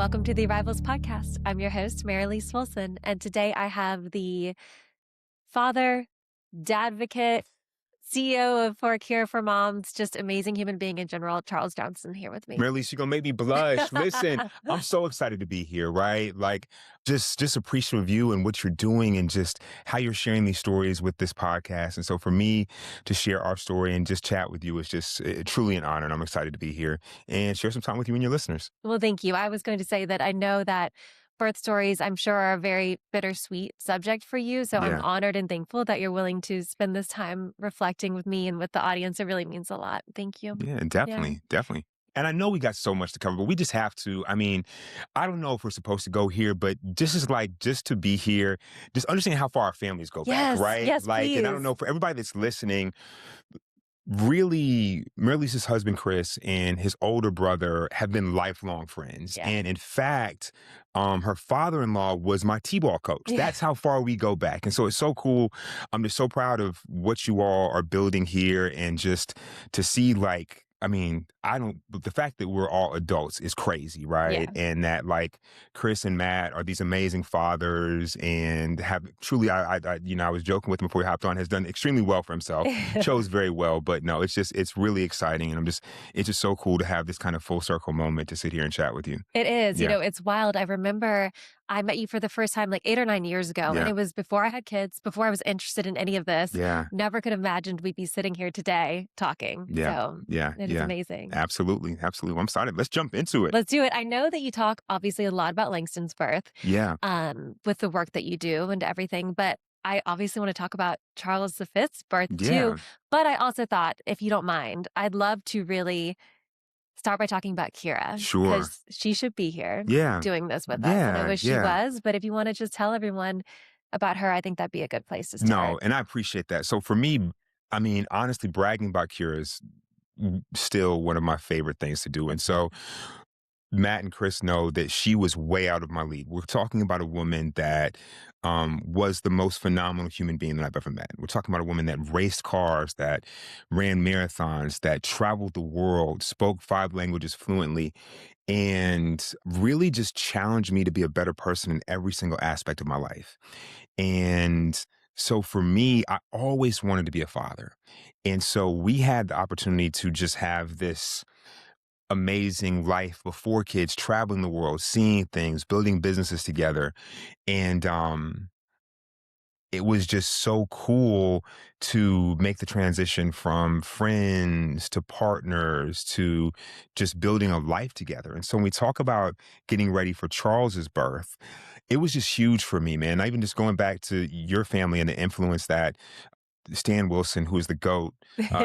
welcome to the Arrivals Podcast. I'm your host, Merelise Wilson, and today I have the father, dadvocate, CEO of For a Cure for Moms, just amazing human being in general, Charles Johnson, here with me. Merelise, you're gonna make me blush. Listen, I'm so excited to be here, right? Like, just appreciative of you and what you're doing and just how you're sharing these stories with this podcast. And so for me to share our story and just chat with you is just truly an honor. And I'm excited to be here and share some time with you and your listeners. Well, thank you. I was going to say that I know that birth stories, I'm sure, are a very bittersweet subject for you. So I'm honored and thankful that you're willing to spend this time reflecting with me and with the audience. It really means a lot. Thank you. Yeah, definitely. And I know we got so much to cover, but we just have to. I mean, I don't know if we're supposed to go here, but just to be here, just understand how far our families go back, right? Yes, like, please. And I don't know, for everybody that's listening, really, Merelise's husband, Chris, and his older brother have been lifelong friends. Yeah. And in fact, her father-in-law was my T-ball coach. That's how far we go back. And so it's so cool. I'm just so proud of what you all are building here and just to see, like, I mean, the fact that we're all adults is crazy, right? Yeah. And that, like, Chris and Matt are these amazing fathers and have truly, I was joking with him before he hopped on, has done extremely well for himself, chose very well, but no, it's really exciting. And it's just so cool to have this kind of full circle moment to sit here and chat with you. It is, Yeah. it's wild. I remember I met you for the first time like 8 or 9 years ago, and it was before I had kids, before I was interested in any of this. Yeah. Never could have imagined we'd be sitting here today talking. So it is amazing. Absolutely. Well, I'm excited. Let's jump into it. Let's do it. I know that you talk obviously a lot about Langston's birth. Yeah. With the work that you do and everything, but I obviously want to talk about Charles V's birth too. But I also thought, if you don't mind, I'd love to really start by talking about Kira. Sure. Because she should be here doing this with us. And I wish she was. But if you want to just tell everyone about her, I think that'd be a good place to start. No, and I appreciate that. So for me, I mean, honestly, bragging about Kira is still one of my favorite things to do. And so Matt and Chris know that she was way out of my league. We're talking about a woman that was the most phenomenal human being that I've ever met. We're talking about a woman that raced cars, that ran marathons, that traveled the world, spoke 5 languages fluently, and really just challenged me to be a better person in every single aspect of my life. And so for me, I always wanted to be a father. And so we had the opportunity to just have this amazing life before kids, traveling the world, seeing things, building businesses together. And it was just so cool to make the transition from friends to partners to just building a life together. And so when we talk about getting ready for Charles's birth, it was just huge for me, man. Even just going back to your family and the influence that Stan Wilson, who is the GOAT,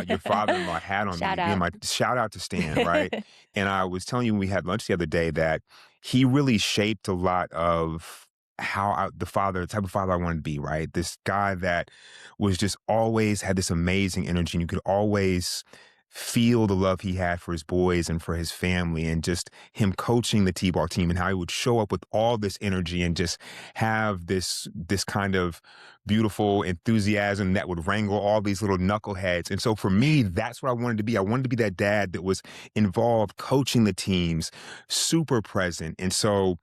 your father-in-law had on me. Shout out to Stan, right? And I was telling you when we had lunch the other day that he really shaped a lot of the type of father I wanted to be, right? This guy that was just always had this amazing energy, and you could always feel the love he had for his boys and for his family, and just him coaching the T-ball team and how he would show up with all this energy and just have this kind of beautiful enthusiasm that would wrangle all these little knuckleheads. And so for me, that's what I wanted to be. I wanted to be that dad that was involved, coaching the teams, super present. And so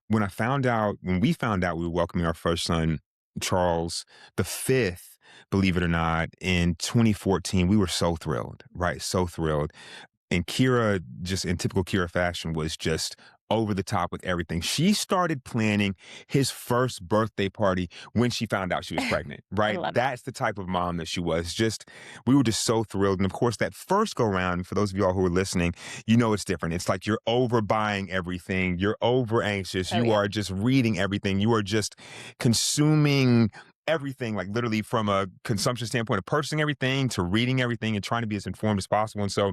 when we found out we were welcoming our first son, Charles V, believe it or not, in 2014, we were so thrilled, right? So thrilled. And Kira, just in typical Kira fashion, was just over the top with everything. She started planning his first birthday party when she found out she was pregnant, right? That's the type of mom that she was. We were just so thrilled. And of course, that first go round, for those of y'all who are listening, it's different. It's like you're overbuying everything. You're over anxious. You are just reading everything. You are just consuming everything, like literally from a consumption standpoint of purchasing everything to reading everything and trying to be as informed as possible. And so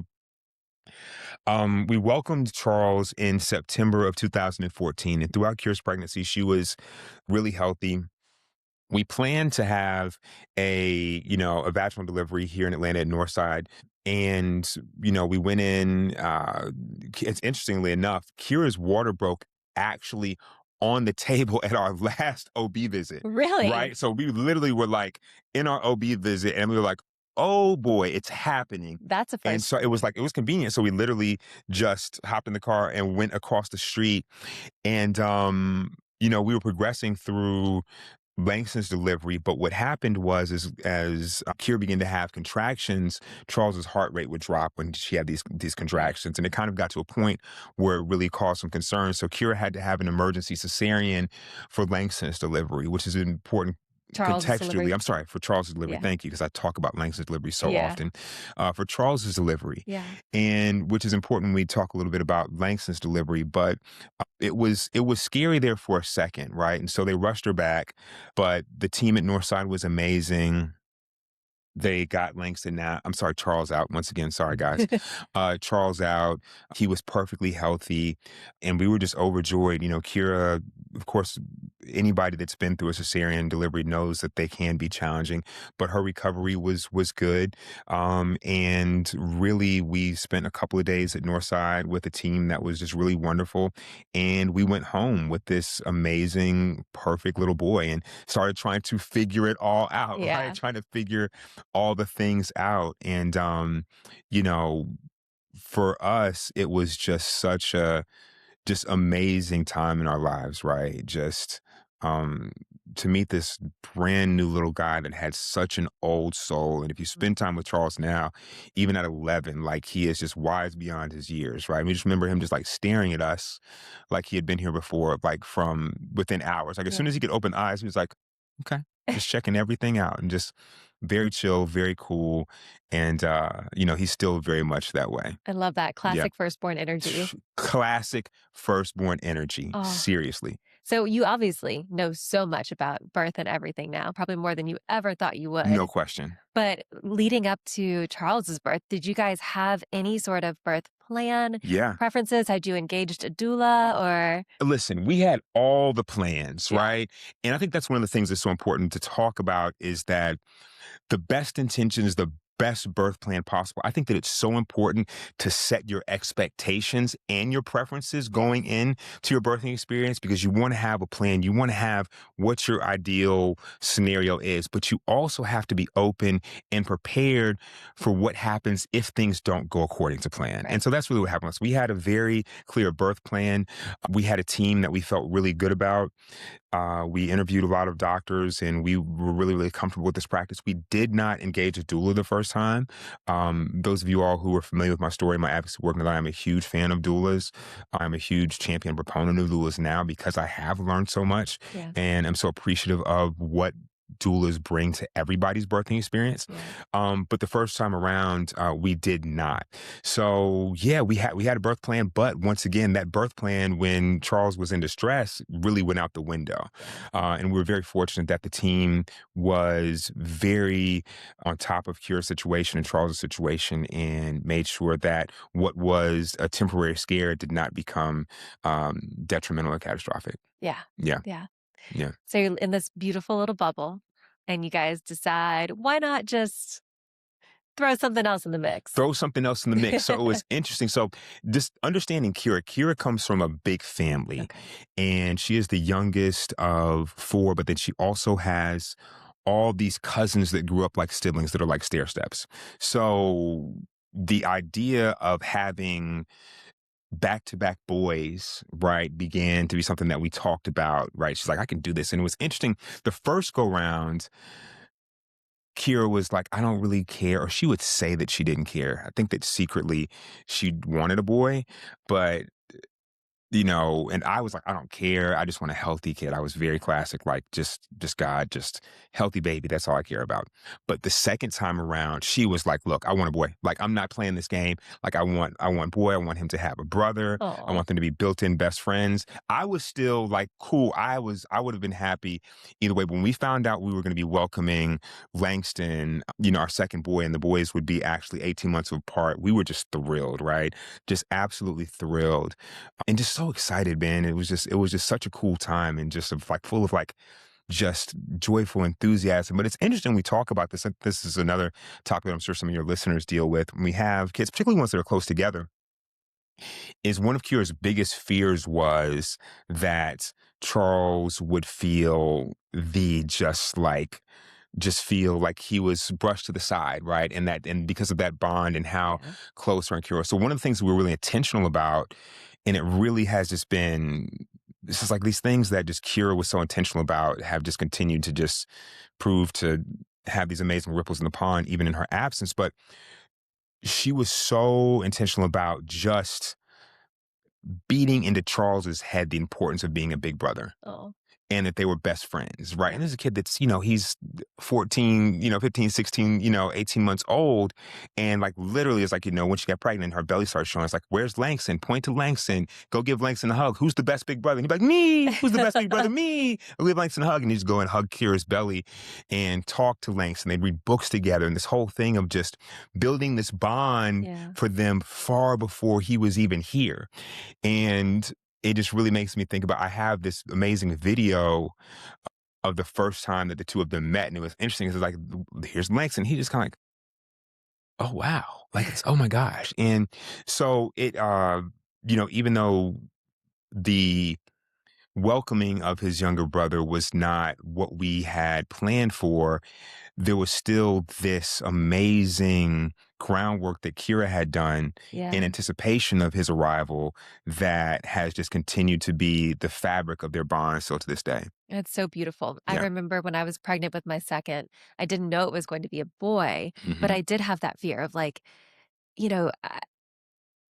we welcomed Charles in September of 2014, and throughout Kira's pregnancy, she was really healthy. We planned to have a vaginal delivery here in Atlanta at Northside. And, we went in, it's interestingly enough, Kira's water broke actually on the table at our last OB visit. Really? Right? So we literally were like in our OB visit and we were like, oh boy, it's happening. That's a And first. so it was like, it was convenient. So we literally just hopped in the car and went across the street. And, we were progressing through Langston's delivery, but what happened was, is as Kira began to have contractions, Charles's heart rate would drop when she had these Yeah. contractions, and it kind of got to a point where it really caused some concern. So Kira had to have an emergency cesarean for Langston's delivery, which is important Charles's contextually. delivery. I'm sorry, for Charles's delivery. Yeah. Thank you, because I talk about Langston's delivery so Yeah. often. For Charles's delivery, Yeah. and which is important when we talk a little bit about Langston's delivery, but it was scary there for a second, right? And so they rushed her back, but the team at Northside was amazing. They got Langston out. I'm sorry, Charles out. Once again, sorry guys. Charles out. He was perfectly healthy, and we were just overjoyed. Kira, of course, anybody that's been through a cesarean delivery knows that they can be challenging, but her recovery was good. And really, we spent a couple of days at Northside with a team that was just really wonderful, and we went home with this amazing, perfect little boy, and started trying to figure it all out. Right, Yeah. trying to figure all the things out. And, you know, for us, it was just such a just amazing time in our lives, right? Just um, to meet this brand new little guy that had such an old soul. And if you Mm. spend time with Charles now, even at 11, like he is just wise beyond his years, right? We just remember him just like staring at us like he had been here before, like from within hours. Like as soon Yeah. as he could open eyes, he was like, okay, just checking everything out and just very chill, very cool. And, he's still very much that way. I love that Yeah. classic firstborn energy. Classic firstborn energy. Oh, Seriously. so you obviously know so much about birth and everything now, probably more than you ever thought you No would. question. But leading up to Charles's birth, did you guys have any sort of birth plan, Yeah. preferences? Had you engaged a doula or? Listen, we had all the plans, Yeah. right? And I think that's one of the things that's so important to talk about is that the best intentions, the best birth plan possible. I think that it's so important to set your expectations and your preferences going Yes. in to your birthing experience, because you want to have a plan. You want to have what your ideal scenario is, but you also have to be open and prepared for what happens if things don't go according to plan. And Right. so that's really what happened. We had a very clear birth plan. We had a team that we felt really good about. We interviewed a lot of doctors, and we were really, really comfortable with this practice. We did not engage a doula the first time. Those of you all who are familiar with my story, my advocacy work, know that I'm a huge fan of doulas. I'm a huge champion proponent of doulas now because I have learned so much, Yeah. and I'm so appreciative of what doulas bring to everybody's birthing experience. Yeah. But the first time around, we did not. So yeah, we had a birth plan, but once again, that birth plan when Charles was in distress really went out the window. And we were very fortunate that the team was very on top of Kira's situation and Charles's situation, and made sure that what was a temporary scare did not become detrimental or catastrophic. Yeah. Yeah, Yeah. yeah. So you're in this beautiful little bubble and you guys decide, why not just throw something else in the mix? Throw something else in the mix. So it was interesting. So just understanding Kira comes from a big family, Okay. and she is the youngest of four, but then she also has all these cousins that grew up like siblings that are like stair steps. So the idea of having back to back boys, right, began to be something that we talked about, right? She's like, I can do this. And it was interesting. The first go round, Kira was like, I don't really care. Or she would say that she didn't care. I think that secretly she wanted a boy, but and I was like, I don't care. I just want a healthy kid. I was very classic, like just God, just healthy baby. That's all I care about. But the second time around, she was like, look, I want a boy. Like, I'm not playing this game. Like, I want boy. I want him to have a brother. I Oh, want them to be built-in best friends. I was still like, cool. I would have been happy either way. But when we found out we were going to be welcoming Langston, our second boy, and the boys would be actually 18 months apart, we were just thrilled, right? Just absolutely thrilled and just so excited, man. It was just such a cool time, and just like full of like just joyful enthusiasm. But it's interesting we talk about this. This is another topic that I'm sure some of your listeners deal with when we have kids, particularly ones that are close together. Is one of Kira's biggest fears was that Charles would feel the just like just feel like he was brushed to the side, right? And because of that bond and how Yeah. close her and Kira. So one of the things we were really intentional about, and it really has just been, this is like these things that just Kira was so intentional about have just continued to just prove to have these amazing ripples in the pond, even in her absence. But she was so intentional about just beating into Charles's head the importance of being a big brother Oh, and that they were best friends, right? yeah. And there's a kid that's, he's 14, 15, 16, 18 months old. And like literally it's like, when she got pregnant, her belly starts showing. It's like, where's Langston? Point to Langston. Go give Langston a hug. Who's the best big brother? And he'd be like, me. Who's the best big brother? Me. I'll give Langston a hug. And he'd just go and hug Kira's belly and talk to Langston. They'd read books together. And this whole thing of just building this bond Yeah. for them far before he was even here. And it just really makes me think about, I have this amazing video of the first time that the two of them met. And it was interesting. It's like, here's Langston. He just kind of like, oh, wow. Like, it's, oh my gosh. And so even though the welcoming of his younger brother was not what we had planned for, there was still this amazing groundwork that Kira had done in Yeah. anticipation of his arrival that has just continued to be the fabric of their bond still to this day. It's so beautiful. I Yeah. remember when I was pregnant with my second, I didn't know it was going to be a boy, but Hmm. I did have that fear of like, you know,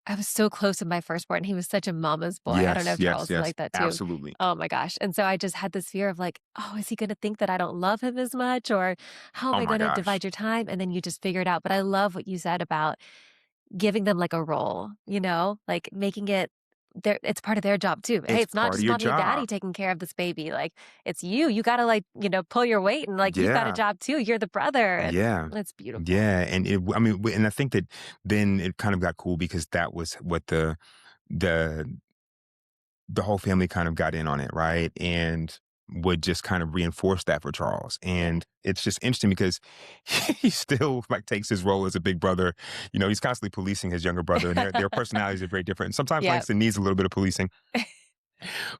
I was so close with my firstborn. He was such a mama's boy. I don't know Yes, if yes, Charles is yes. like that too. Absolutely. Oh my gosh. And so I just had this fear of like, oh, is he going to think that I don't love him as much? Or how am Oh I my going to gosh. divide your time? And then you just figure it out. But I love what you said about giving them like a role, like making it it's part of their job too. Hey, It's it's not part of just your mommy and daddy job. taking care of this baby. Like it's you. You gotta like, pull your weight and like you've got a Yeah. job too. You're the brother. And Yeah. it's beautiful. Yeah. And and I think that then it kind of got cool because that was what the the whole family kind of got in on it, right? And would just kind of reinforce that for Charles. Yeah. And it's just interesting because he still like takes his role as a big brother. He's constantly policing his younger brother, and their personalities are very different. And sometimes Yeah. Langston needs a little bit of policing.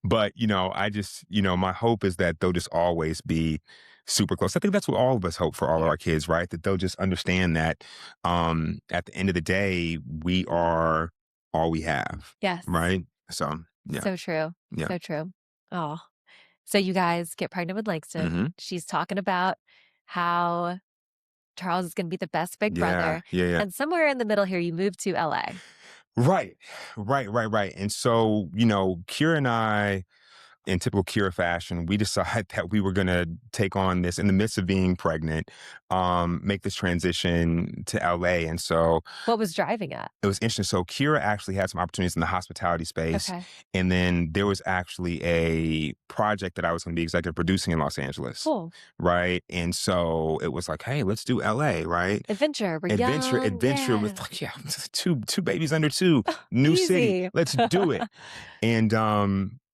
But, I just, my hope is that they'll just always be super close. I think that's what all of us hope for all of Yeah. our kids, right? That they'll just understand that at the end of the day, we are all we have, Yes. right? So, yeah, So true. yeah. So true. Oh. So you guys get pregnant with Langston. Hmm. She's talking about how Charles is going to be the best big Yeah, brother. yeah, yeah. And somewhere in the middle here, you move to LA. Right, right. And so, Kira and I, in typical Kira fashion, we decided that we were going to take on this in the midst of being pregnant, make this transition to LA. And so What was driving it? it was interesting. So Kira actually had some opportunities in the hospitality space. Okay. And then there was actually a project that I was going to be executive producing in Los Angeles. Cool. Right. And so it was like, hey, let's do LA. Right. Adventure. We're Adventure, young. adventure with Yeah. like, yeah, two babies under two, new city. Easy. Let's do it.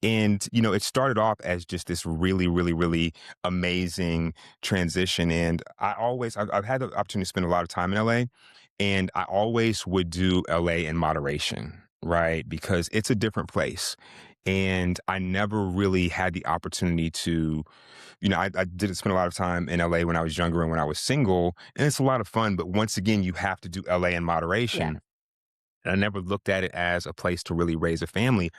And it started off as just this really, really, really amazing transition. And I've had the opportunity to spend a lot of time in LA, and I always would do LA in moderation, right? Because it's a different place. And I never really had the opportunity to, I didn't spend a lot of time in LA when I was younger and when I was single, and it's a lot of fun. But once again, you have to do LA in Yeah. moderation. And I never looked at it as a place to really raise a family.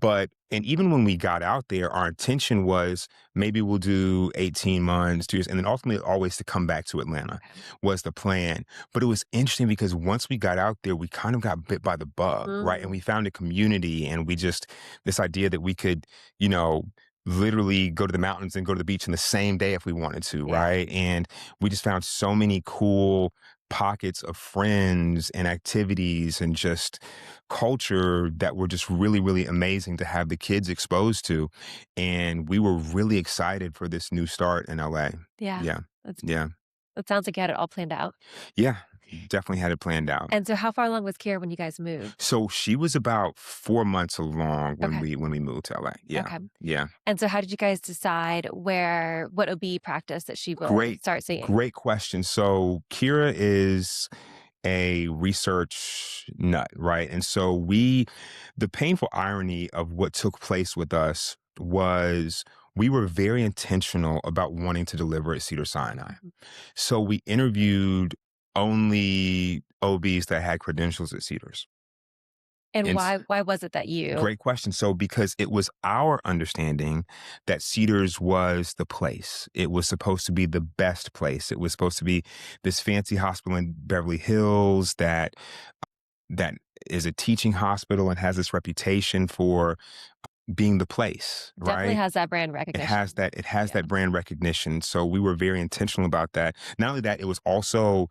And even when we got out there, our intention was maybe we'll do 18 months, 2 years, and then ultimately always to come back to Atlanta Okay. was the plan. But it was interesting because once we got out there, we kind of got bit by the bug, right? And Mm. we found a community and this idea that we could, you know, literally go to the mountains and go to the beach in the same day if we wanted to, Yeah. right? And we just found so many cool pockets of friends and activities and just culture that were just really, really amazing to have the kids exposed to. And we were really excited for this new start in LA. Yeah. Yeah. That's, Yeah. it sounds like you had it all planned out. Yeah. Definitely had it planned out. And so how far along was Kira when you guys moved? So she was about 4 months along when Okay. we moved to LA. Yeah. Okay. Yeah. And so how did you guys decide what OB practice that she would Great, start seeing? great question. So Kira is a research nut, right? And so the painful irony of what took place with us was we were very intentional about wanting to deliver at Cedars-Sinai. Mhm. So we interviewed only OBs that had credentials at Cedars. And And why was it that you great question. So, because it was our understanding that Cedars was the place, it was supposed to be the best place. It was supposed to be this fancy hospital in Beverly Hills that is a teaching hospital and has this reputation for being the place, definitely right? has that brand It has recognition? that it has Yeah. that brand recognition. So we were very intentional about that. Not only that, it was also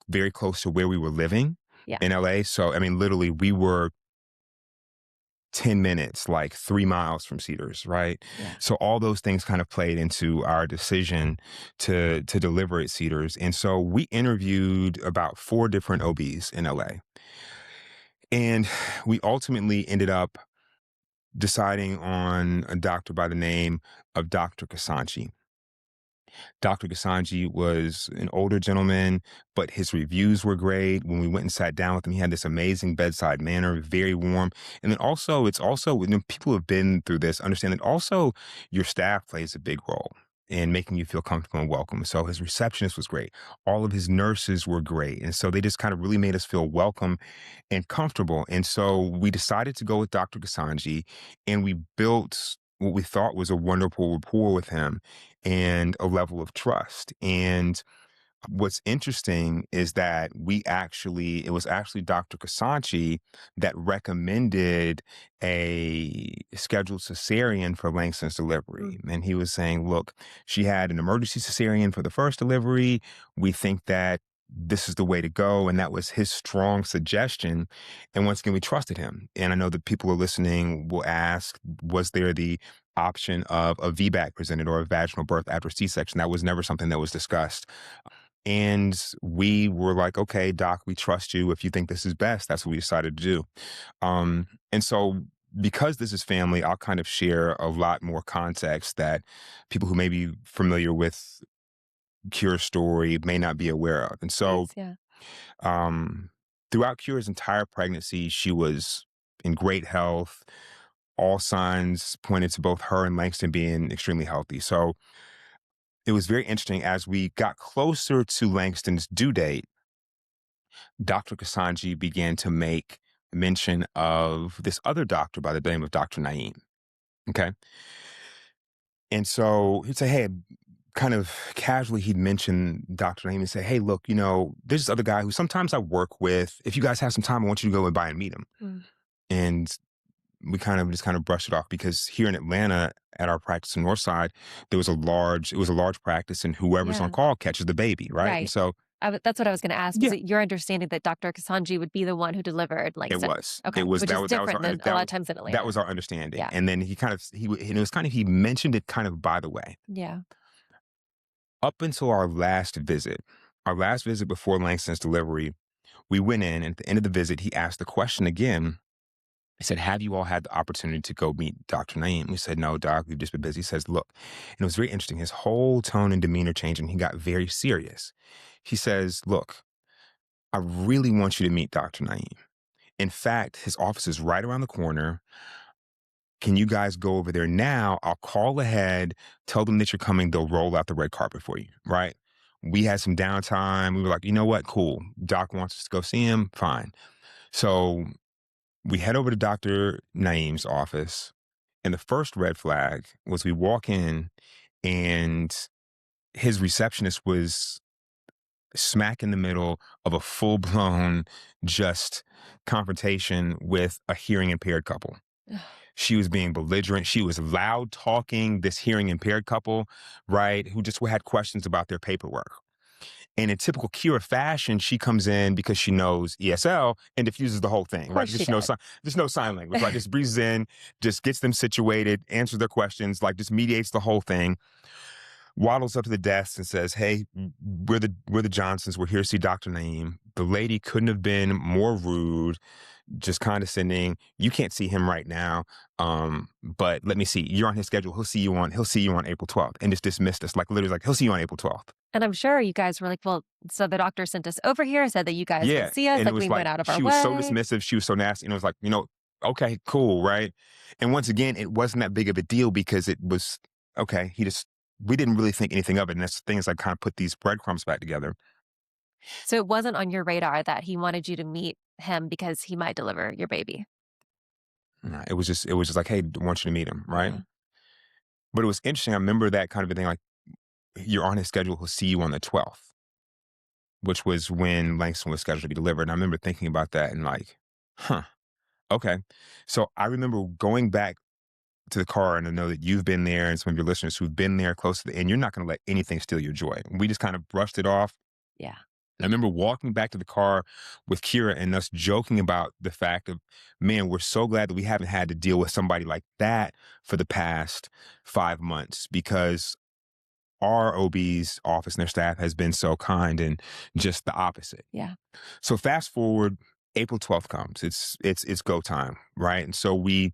very close to where we were living Yeah. in LA. So I mean, literally, we were 10 minutes, like 3 miles from Cedars, right? Yeah. So all those things kind of played into our decision to deliver at Cedars. And so we interviewed about 4 different OBs in LA. And we ultimately ended up deciding on a doctor by the name of Dr. Kasanchi. Dr. Kasanji was an older gentleman, but his reviews were great. When we went and sat down with him, he had this amazing bedside manner, very warm. And then also, it's also, people who have been through this understand that also your staff plays a big role in making you feel comfortable and welcome. So his receptionist was great. All of his nurses were great. And so they just kind of really made us feel welcome and comfortable. And so we decided to go with Dr. Kasanji, and we built what we thought was a wonderful rapport with him and a level of trust. And what's interesting is that it was actually Dr. Kasanchi that recommended a scheduled cesarean for Langston's delivery. Mm. And he was saying, look, she had an emergency cesarean for the first delivery. We think that this is the way to go. And that was his strong suggestion. And once again, we trusted him. And I know that people who are listening will ask, was there the option of a VBAC presented or a vaginal birth after C-section? That was never something that was discussed. And we were like, okay, doc, we trust you. If you think this is best, that's what we decided to do. And so because this is family, I'll kind of share a lot more context that people who may be familiar with Cure's story may not be aware of. And so Please, yeah. um, throughout Cure's entire pregnancy, she was in great health. All signs pointed to both her and Langston being extremely healthy. So it was very interesting as we got closer to Langston's due date. Dr. Kasanji began to make mention of this other doctor by the name of Dr. Naeem. Okay. And so he'd say, hey, kind of casually, he'd mention Dr. Naeem and say, hey, look, there's this other guy who sometimes I work with. If you guys have some time, I want you to go and by and meet him. Mm. And we kind of brushed it off because here in Atlanta at our practice in Northside, it was a large practice, and whoever's on Yeah. call catches the baby. Right. And Right. so, That's what I was gonna ask. Was yeah, it your understanding that Dr. Kasanji would be the one who delivered it Langston? was. It Okay, was which is that was different than a lot of times in that Atlanta. was our understanding. Yeah. And then and it was kind of he mentioned it kind of by the way. Yeah. Up until our last visit before Langston's delivery, we went in, and at the end of the visit, he asked the question again. He said, have you all had the opportunity to go meet Dr. Naeem? We said, no, doc, we've just been busy. He says, look, and it was very interesting. His whole tone and demeanor changed, and he got very serious. He says, look, I really want you to meet Dr. Naeem. In fact, his office is right around the corner. Can you guys go over there now? I'll call ahead, tell them that you're coming. They'll roll out the red carpet for you, right? We had some downtime. We were like, you know what? Cool. Doc wants us to go see him. Fine. So we head over to Dr. Naeem's office. And the first red flag was we walk in, and his receptionist was smack in the middle of a full blown just confrontation with a hearing impaired couple. She was being belligerent. She was loud talking this hearing impaired couple, right, who just had questions about their paperwork. And in typical Kira fashion, she comes in because she knows ESL and diffuses the whole thing, Of right? course she does. Just no sign language, right? Just breezes in, just gets them situated, answers their questions, like just mediates the whole thing. Waddles up to the desk and says, "Hey, we're the Johnsons. We're here to see Dr. Naeem." The lady couldn't have been more rude, just condescending. You can't see him right now, but let me see. You're on his schedule. He'll see you on April 12th, and just dismissed us, like literally, like he'll see you on April 12th. And I'm sure you guys were like, well, so the doctor sent us over here, said that you guys would Yeah, see us, and it like was we like went out of our she was so way. dismissive. She was so nasty, and it was like, Okay, cool, right? And once again, it wasn't that big of a deal because it was okay. We didn't really think anything of it. And that's the thing is I kind of put these breadcrumbs back together. So it wasn't on your radar that he wanted you to meet him because he might deliver your baby. Nah, it was just like, hey, I want you to meet him, right? Uh-huh. But it was interesting. I remember that kind of a thing, like you're on his schedule, he'll see you on the 12th, which was when Langston was scheduled to be delivered. And I remember thinking about that and like, huh, okay. So I remember going back to the car and I know that you've been there and some of your listeners who've been there close to the end, you're not going to let anything steal your joy. We just kind of brushed it off. Yeah. I remember walking back to the car with Kira and us joking about the fact of, man, we're so glad that we haven't had to deal with somebody like that for the past 5 months because our OB's office and their staff has been so kind and just the opposite. Yeah. So fast forward, April 12th comes. It's go time, right? And so we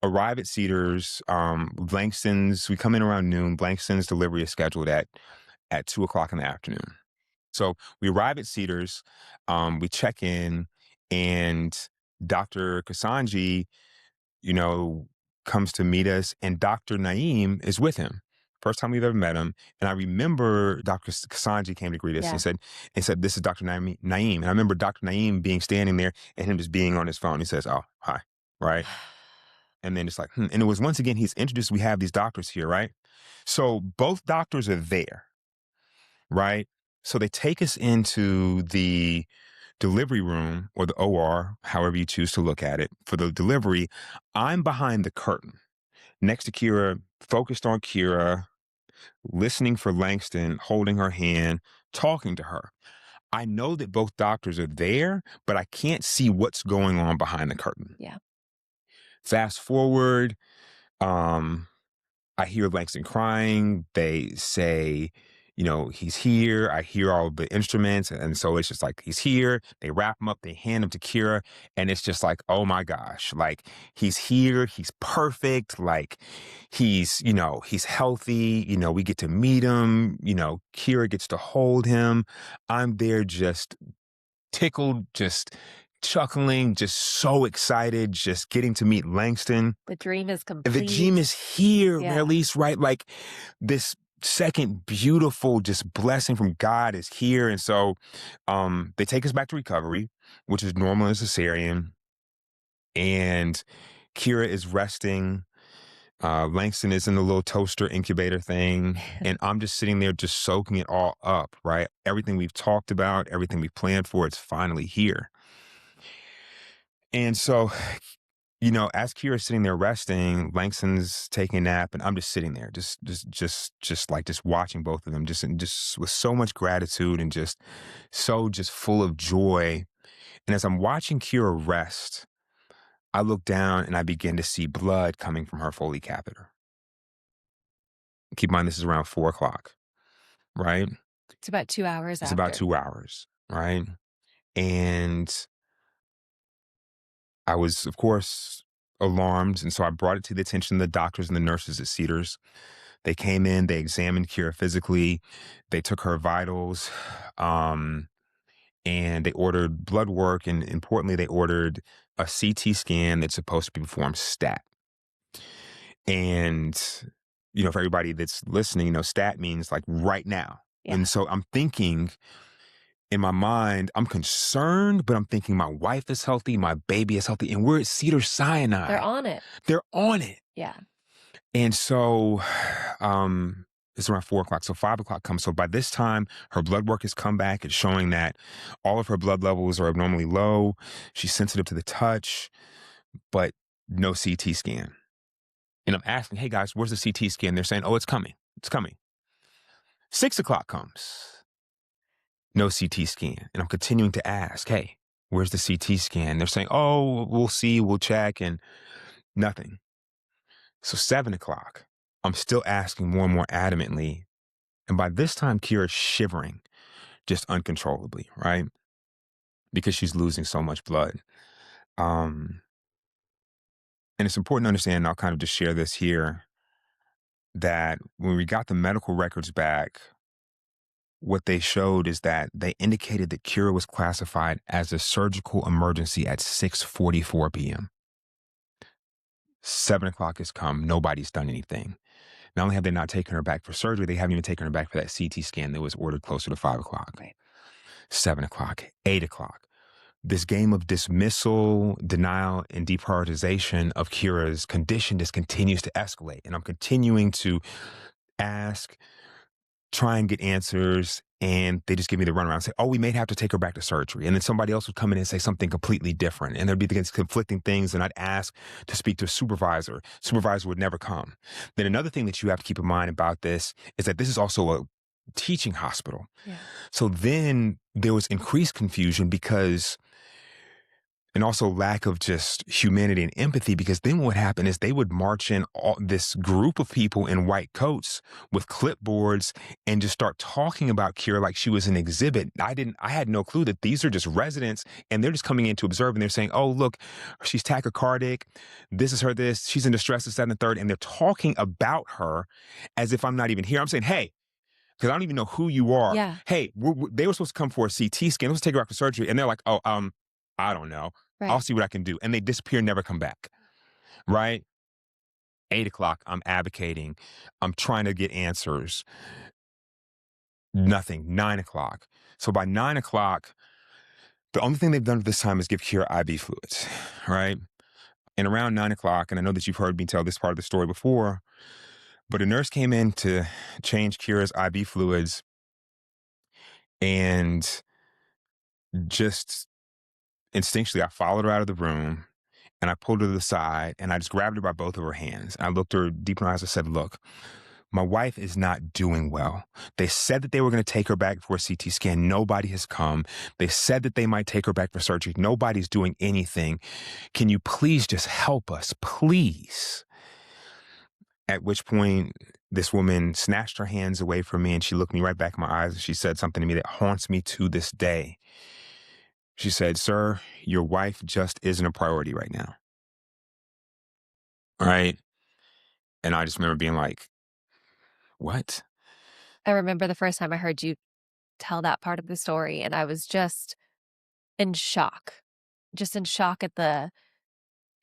arrive at Cedars. Langston's we come in around noon. Langston's delivery is scheduled at 2 o'clock in the afternoon. So we arrive at Cedars, we check in, and Dr. Kasanji, you know, comes to meet us, and Dr. Naeem is with him. First time we've ever met him. And I remember Dr. Kasanji came to greet us Yeah. and said, this is Dr. Naeem. And I remember Dr. Naeem being standing there and him just being on his phone. He says, oh, hi. Right. And then it's like, And it was once again, he's introduced, we have these doctors here, right? So both doctors are there, right? So they take us into the delivery room or the OR, however you choose to look at it, for the delivery. I'm behind the curtain next to Kira, focused on Kira, listening for Langston, holding her hand, talking to her. I know that both doctors are there, but I can't see what's going on behind the curtain. Yeah. Fast forward, um, I hear Langston crying. They say, he's here. I hear all the instruments. And so it's just like, he's here. They wrap him up. They hand him to Kira. And it's just like, oh my gosh, like he's here. He's perfect. Like he's healthy. We get to meet him. Kira gets to hold him. I'm there just tickled, just chuckling, just so excited, just getting to meet Langston. The dream is The complete. dream is here, Yeah. Merelise, right? Like this second beautiful just blessing from God is here. And so they take us back to recovery, which is normal and cesarean. And Kira is resting. Langston is in the little toaster incubator thing. And I'm just sitting there just soaking it all up, right? Everything we've talked about, everything we've planned for, it's finally here. And so as Kira's sitting there resting, Langston's taking a nap, and I'm just sitting there, just watching both of them, just with so much gratitude and just full of joy. And as I'm watching Kira rest, I look down and I begin to see blood coming from her Foley catheter. Keep in mind, this is around 4 o'clock, right? It's about 2 hours It's after. about 2 hours, right? And I was, of course, alarmed. And so I brought it to the attention of the doctors and the nurses at Cedars. They came in, they examined Kira physically, they took her vitals, and they ordered blood work. And importantly, they ordered a CT scan that's supposed to be performed stat. And, for everybody that's listening, stat means like right now. Yeah. And so I'm thinking, in my mind, I'm concerned, but I'm thinking my wife is healthy, my baby is healthy, and we're at Cedar Sinai. They're on it. They're on it. Yeah. And so it's around 4 o'clock. So 5 o'clock comes. So by this time, her blood work has come back. It's showing that all of her blood levels are abnormally low. She's sensitive to the touch, but no CT scan. And I'm asking, hey guys, where's the CT scan? They're saying, oh, it's coming. It's coming. 6 o'clock comes. No CT scan. And I'm continuing to ask, hey, where's the CT scan? They're saying, oh, we'll see, we'll check, and nothing. So 7 o'clock, I'm still asking more and more adamantly. And by this time, Kira's shivering just uncontrollably, right? Because she's losing so much blood. And it's important to understand, and I'll kind of just share this here, that when we got the medical records back, what they showed is that they indicated that Kira was classified as a surgical emergency at 6:44 p.m. 7 o'clock has come. Nobody's done anything. Not only have they not taken her back for surgery, they haven't even taken her back for that CT scan that was ordered closer to 5 o'clock. Right. 7 o'clock, 8 o'clock. This game of dismissal, denial, and deprioritization of Kira's condition just continues to escalate. And I'm continuing to ask, try and get answers, and they just give me the runaround and say, oh, we may have to take her back to surgery. And then somebody else would come in and say something completely different. And there'd be these conflicting things, and I'd ask to speak to a supervisor. Supervisor would never come. Then another thing that you have to keep in mind about this is that this is also a teaching hospital. Yeah. So then there was increased confusion because and also lack of just humanity and empathy, because then what happened is they would march in this group of people in white coats with clipboards and just start talking about Kira like she was an exhibit. I had no clue that these are just residents and they're just coming in to observe, and they're saying, oh, look, she's tachycardic. This is her, she's in distress, this, that, and the third. And they're talking about her as if I'm not even here. I'm saying, hey, because I don't even know who you are. Yeah. Hey, they were supposed to come for a CT scan. Let's take her out for surgery. And they're like, oh, I don't know. I'll Right. see what I can do. And they disappear, never come back. Right? 8 o'clock, I'm advocating. I'm trying to get answers. Nothing. 9 o'clock. So by 9 o'clock, the only thing they've done this time is give Kira IV fluids. Right? And around 9 o'clock, and I know that you've heard me tell this part of the story before, but a nurse came in to change Kira's IV fluids, and just instinctually, I followed her out of the room, and I pulled her to the side, and I just grabbed her by both of her hands. I looked her deep in her eyes and said, look, my wife is not doing well. They said that they were going to take her back for a CT scan. Nobody has come. They said that they might take her back for surgery. Nobody's doing anything. Can you please just help us, please? At which point, this woman snatched her hands away from me, and she looked me right back in my eyes, and she said something to me that haunts me to this day. She said, sir, your wife just isn't a priority right now. Right? And I just remember being like, what? I remember the first time I heard you tell that part of the story, and I was just in shock at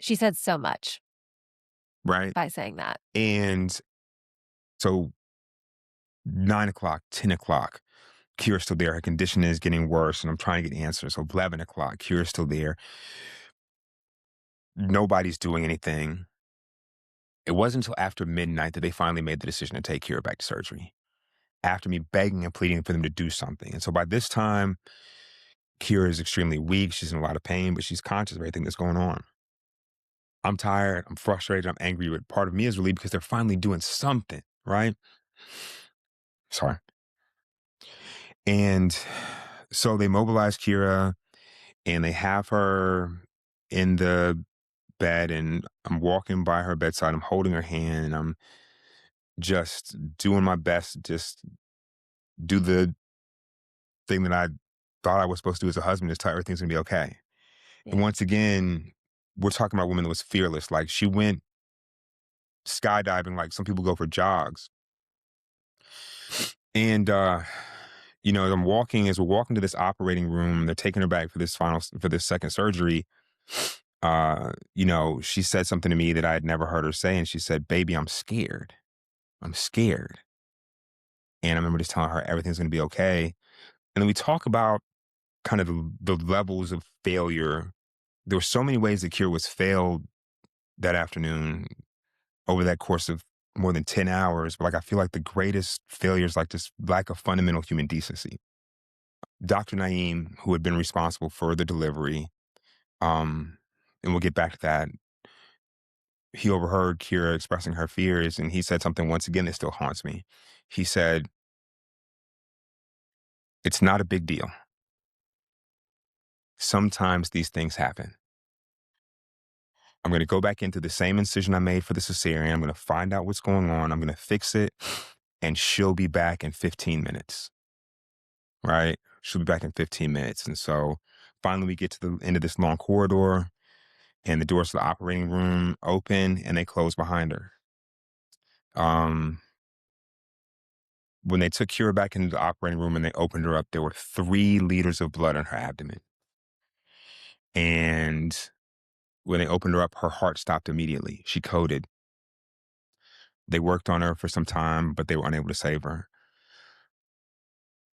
she said so much Right? by saying that. And so 9 o'clock, 10 o'clock, Kira's still there. Her condition is getting worse, and I'm trying to get answers. So 11 o'clock, Kira's still there. Nobody's doing anything. It wasn't until after midnight that they finally made the decision to take Kira back to surgery, after me begging and pleading for them to do something. And so by this time, Kira is extremely weak. She's in a lot of pain, but she's conscious of everything that's going on. I'm tired. I'm frustrated. I'm angry. But part of me is relieved because they're finally doing something, right? Sorry. And so they mobilize Kira, and they have her in the bed, and I'm walking by her bedside. I'm holding her hand, and I'm just doing my best to just do the thing that I thought I was supposed to do as a husband, is tell her everything's gonna be okay. And Yeah. once again, we're talking about a woman that was fearless. Like, she went skydiving like some people go for jogs. And as we're walking to this operating room, they're taking her back for this second surgery. She said something to me that I had never heard her say, and she said, baby, I'm scared. I'm scared. And I remember just telling her everything's gonna be okay. And then we talk about kind of the levels of failure. There were so many ways that Kira was failed that afternoon over that course of more than 10 hours. But like, I feel like the greatest failure is like this lack of fundamental human decency. Dr. Naeem, who had been responsible for the delivery, and we'll get back to that, he overheard Kira expressing her fears, and he said something once again that still haunts me. He said, it's not a big deal. Sometimes these things happen. I'm going to go back into the same incision I made for the cesarean. I'm going to find out what's going on. I'm going to fix it, and she'll be back in 15 minutes. Right? She'll be back in 15 minutes. And so finally we get to the end of this long corridor, and the doors to the operating room open, and they close behind her. Um, when they took Kira back into the operating room and they opened her up, there were 3 liters of blood on her abdomen. And when they opened her up, her heart stopped immediately. She coded. They worked on her for some time, but they were unable to save her.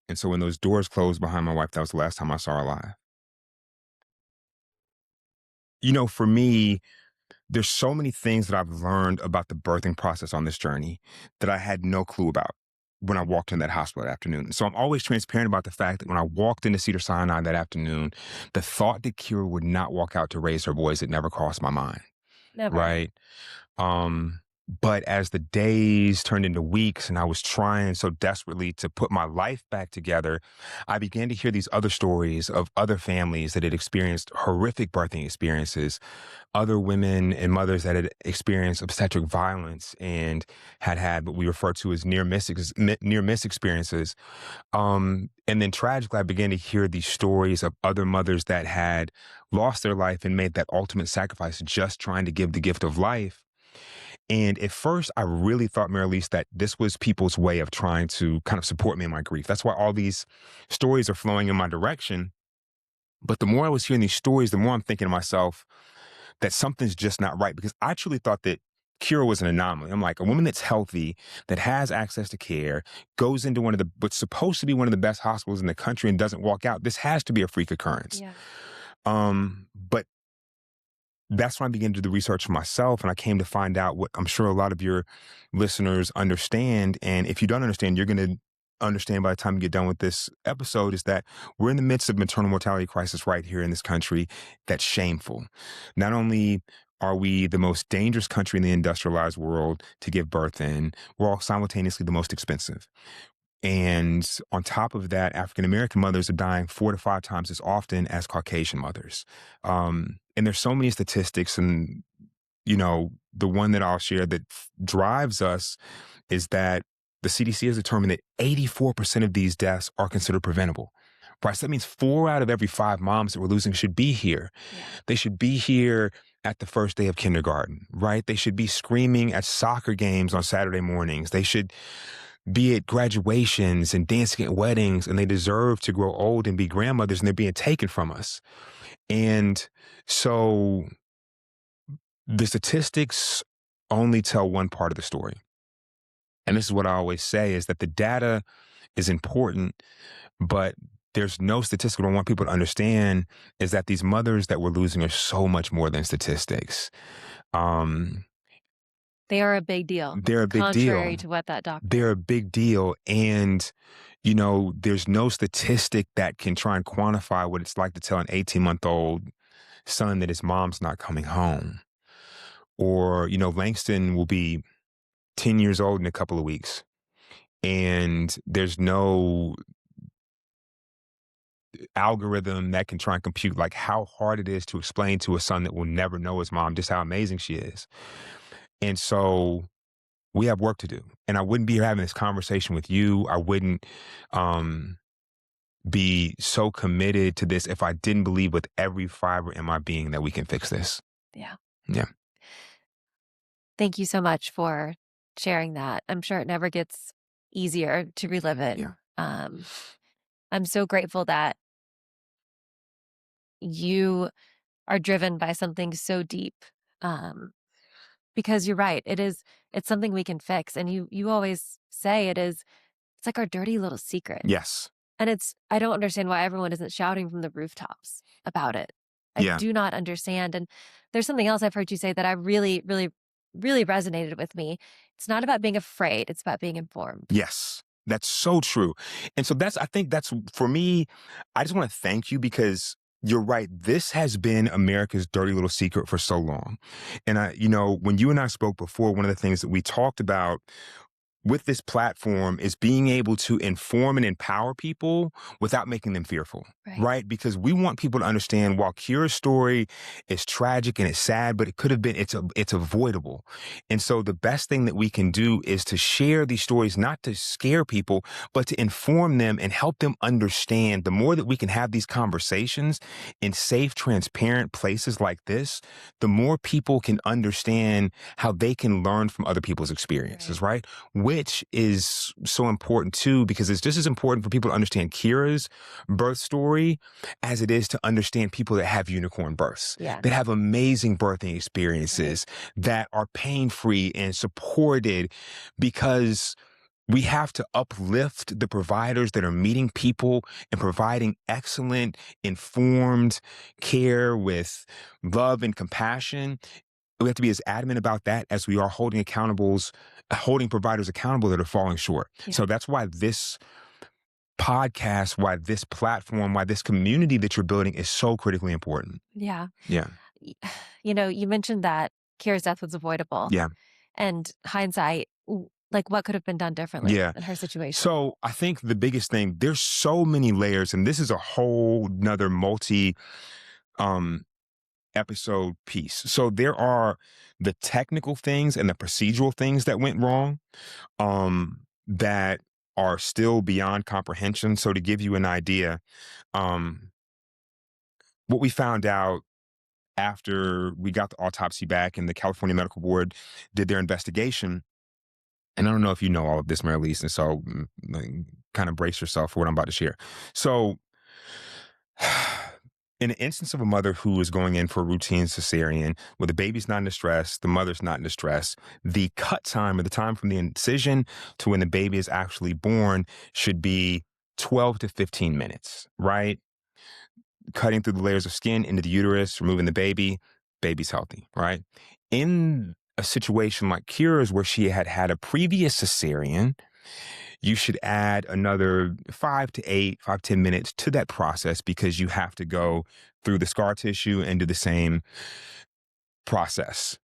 And so when those doors closed behind my wife, that was the last time I saw her alive. For me, there's so many things that I've learned about the birthing process on this journey that I had no clue about when I walked in that hospital that afternoon. So I'm always transparent about the fact that when I walked into Cedars-Sinai that afternoon, the thought that Kira would not walk out to raise her boys, it never crossed my mind, Never. right? Um, but as the days turned into weeks and I was trying so desperately to put my life back together, I began to hear these other stories of other families that had experienced horrific birthing experiences, other women and mothers that had experienced obstetric violence and had what we refer to as near miss experiences. And then tragically, I began to hear these stories of other mothers that had lost their life and made that ultimate sacrifice just trying to give the gift of life. And at first, I really thought, Merelise, that this was people's way of trying to kind of support me in my grief. That's why all these stories are flowing in my direction. But the more I was hearing these stories, the more I'm thinking to myself that something's just not right, because I truly thought that Kira was an anomaly. I'm like, a woman that's healthy, that has access to care, goes into what's supposed to be one of the best hospitals in the country and doesn't walk out. This has to be a freak occurrence. Yeah. But that's when I began to do the research for myself, and I came to find out what I'm sure a lot of your listeners understand. And if you don't understand, you're going to understand by the time you get done with this episode, is that we're in the midst of maternal mortality crisis right here in this country. That's shameful. Not only are we the most dangerous country in the industrialized world to give birth in, we're all simultaneously the most expensive. And on top of that, African American mothers are dying 4 to 5 times as often as Caucasian mothers. And there's so many statistics, and the one that I'll share that drives us is that the CDC has determined that 84% of these deaths are considered preventable. Right, so that means 4 out of every 5 moms that we're losing should be here. Yeah. They should be here at the first day of kindergarten, right? They should be screaming at soccer games on Saturday mornings. They should be at graduations and dancing at weddings, and they deserve to grow old and be grandmothers, and they're being taken from us. And so the statistics only tell one part of the story. And this is what I always say, is that the data is important, but there's no statistics. What I want people to understand is that these mothers that we're losing are so much more than statistics. They are a big deal. They're a big Contrary deal. to what that doctor. They're a big deal. And, there's no statistic that can try and quantify what it's like to tell an 18-month-old son that his mom's not coming home. Or, Langston will be 10 years old in a couple of weeks. And there's no algorithm that can try and compute like how hard it is to explain to a son that will never know his mom just how amazing she is. And so we have work to do. And I wouldn't be here having this conversation with you. I wouldn't be so committed to this if I didn't believe with every fiber in my being that we can fix this. Yeah. Yeah. Thank you so much for sharing that. I'm sure it never gets easier to relive it. Yeah. I'm so grateful that you are driven by something so deep. Because you're right. It's something we can fix. And you always say it's like our dirty little secret. Yes. And I don't understand why everyone isn't shouting from the rooftops about it. I Yeah. do not understand. And there's something else I've heard you say that I really, really, really resonated with me. It's not about being afraid. It's about being informed. Yes. That's so true. And so I think that's, for me, I just want to thank you, because you're right. This has been America's dirty little secret for so long. And when you and I spoke before, one of the things that we talked about with this platform is being able to inform and empower people without making them fearful, right? Because we want people to understand, while Kira's story is tragic and it's sad, but it's avoidable. And so the best thing that we can do is to share these stories, not to scare people, but to inform them and help them understand. The more that we can have these conversations in safe, transparent places like this, the more people can understand how they can learn from other people's experiences, right? With which is so important too, because it's just as important for people to understand Kira's birth story as it is to understand people that have unicorn births, Yeah. that have amazing birthing experiences, that are pain-free and supported, because we have to uplift the providers that are meeting people and providing excellent, informed care with love and compassion. We have to be as adamant about that as we are holding providers accountable that are falling short. Yeah. So that's why this podcast, why this platform, why this community that you're building is so critically important. Yeah. Yeah. You mentioned that Kira's death was avoidable. Yeah. And hindsight, like what could have been done differently in her situation? So I think the biggest thing, there's so many layers, and this is a whole nother episode piece. So there are the technical things and the procedural things that went wrong, that are still beyond comprehension. So to give you an idea, what we found out after we got the autopsy back and the California Medical Board did their investigation, and I don't know if you know all of this, Merelise, and so kind of brace yourself for what I'm about to share. So in an instance of a mother who is going in for a routine cesarean, where the baby's not in distress, the mother's not in distress, the cut time, or the time from the incision to when the baby is actually born, should be 12 to 15 minutes, right? Cutting through the layers of skin into the uterus, removing the baby's healthy, right? In a situation like Kira's, where she had had a previous cesarean, you should add another 5 to 10 minutes to that process, because you have to go through the scar tissue and do the same process.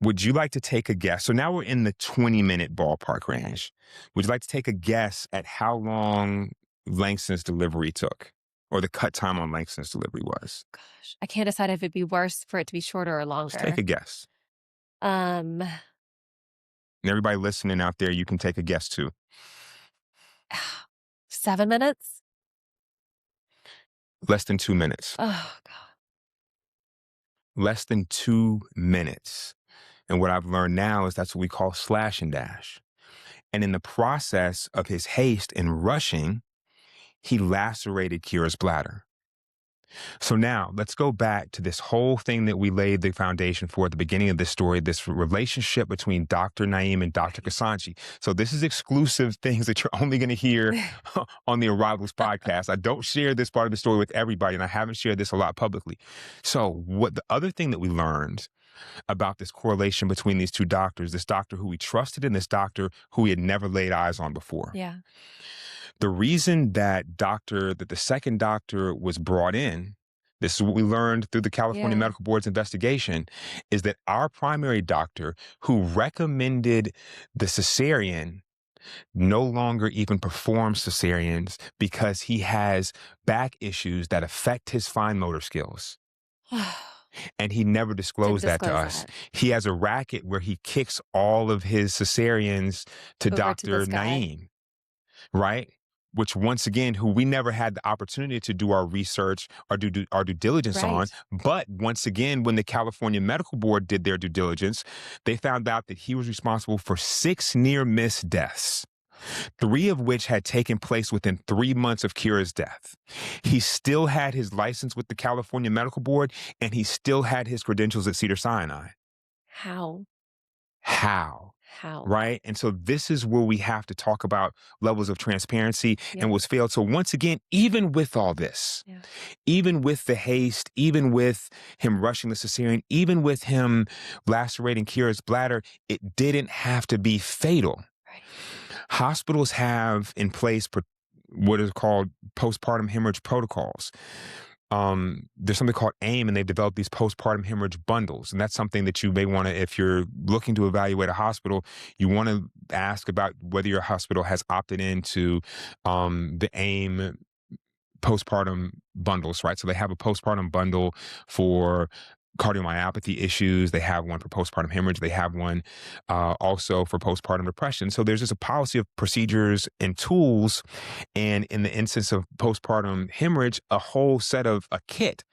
Would you like to take a guess? So now we're in the 20-minute ballpark range. Would you like to take a guess at how long Langston's delivery took, or the cut time on Langston's delivery was? Gosh, I can't decide if it'd be worse for it to be shorter or longer. Just take a guess. And everybody listening out there, you can take a guess too. 7 minutes? Less than 2 minutes. Oh, God. Less than 2 minutes. And what I've learned now is that's what we call slash and dash. And in the process of his haste and rushing, he lacerated Kira's bladder. So now let's go back to this whole thing that we laid the foundation for at the beginning of this story, this relationship between Dr. Naeem and Dr. Kasanchi. So this is exclusive things that you're only going to hear on the Arrivals podcast. I don't share this part of the story with everybody, and I haven't shared this a lot publicly. So what the other thing that we learned about this correlation between these two doctors, this doctor who we trusted and this doctor who we had never laid eyes on before. Yeah. The reason that the second doctor was brought in, this is what we learned through the California Medical Board's investigation, is that our primary doctor who recommended the cesarean no longer even performs cesareans because he has back issues that affect his fine motor skills. And he never disclosed that to us. He has a racket where he kicks all of his cesareans to Dr. Naeem, right? Which, once again, who we never had the opportunity to do our research or do our due diligence on. But once again, when the California Medical Board did their due diligence, they found out that he was responsible for 6 near-miss deaths, 3 of which had taken place within 3 months of Kira's death. He still had his license with the California Medical Board, and he still had his credentials at Cedars-Sinai. How? Right? And so this is where we have to talk about levels of transparency and what's failed. So once again, even with all this, even with the haste, even with him rushing the cesarean, even with him lacerating Kira's bladder, it didn't have to be fatal. Right. Hospitals have in place what is called postpartum hemorrhage protocols. There's something called AIM, and they've developed these postpartum hemorrhage bundles. And that's something that you may want to, if you're looking to evaluate a hospital, you want to ask about whether your hospital has opted into the AIM postpartum bundles, right? So they have a postpartum bundle for cardiomyopathy issues. They have one for postpartum hemorrhage. They have one also for postpartum depression. So there's just a policy of procedures and tools. And in the instance of postpartum hemorrhage, a whole set of a kit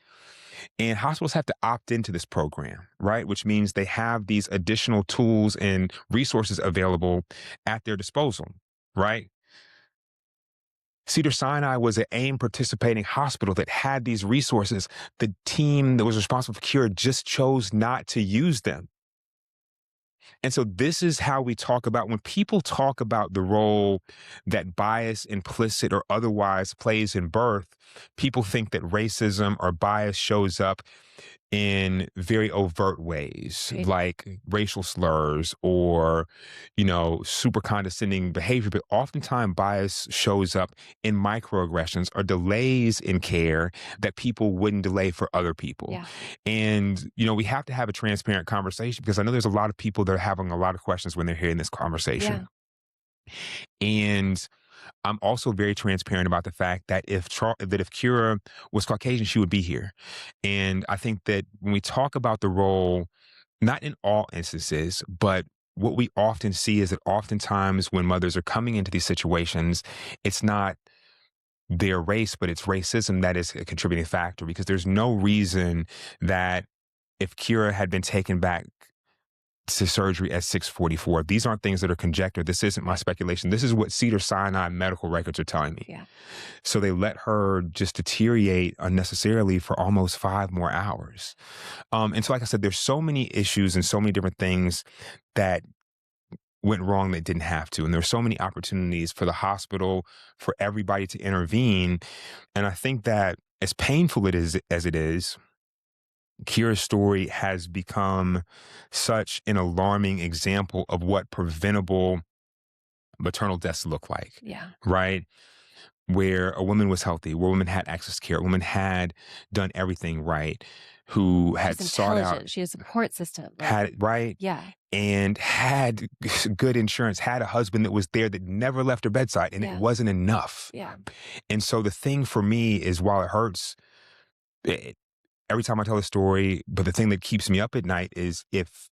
And hospitals have to opt into this program, right? Which means they have these additional tools and resources available at their disposal, right? Cedars-Sinai was an AIM participating hospital that had these resources. The team that was responsible for Cure just chose not to use them. And so this is how we talk about when people talk about the role that bias, implicit or otherwise, plays in birth, people think that racism or bias shows up in very overt ways, Right. like racial slurs or, super condescending behavior. But oftentimes bias shows up in microaggressions or delays in care that people wouldn't delay for other people. Yeah. And, we have to have a transparent conversation because I know there's a lot of people that are having a lot of questions when they're hearing this Yeah. conversation. And I'm also very transparent about the fact that if Kira was Caucasian, she would be here. And I think that when we talk about the role, not in all instances, but what we often see is that oftentimes when mothers are coming into these situations, it's not their race, but it's racism that is a contributing factor because there's no reason that if Kira had been taken back to surgery at 6:44. These aren't things that are conjecture. This isn't my speculation. This is what Cedars-Sinai medical records are telling me. Yeah. So they let her just deteriorate unnecessarily for almost 5 more hours. And so, like I said, there's so many issues and so many different things that went wrong that didn't have to. And there's so many opportunities for the hospital, for everybody to intervene. And I think that as painful as it is, Kira's story has become such an alarming example of what preventable maternal deaths look like, Yeah. right? Where a woman was healthy, where a woman had access to care, a woman had done everything right, who had She's sought out, intelligent. She has a support system. had it right, Yeah. and had good insurance, had a husband that was there that never left her bedside, and it Yeah. wasn't enough. Yeah. And so the thing for me is while it hurts, every time I tell a story, but the thing that keeps me up at night is if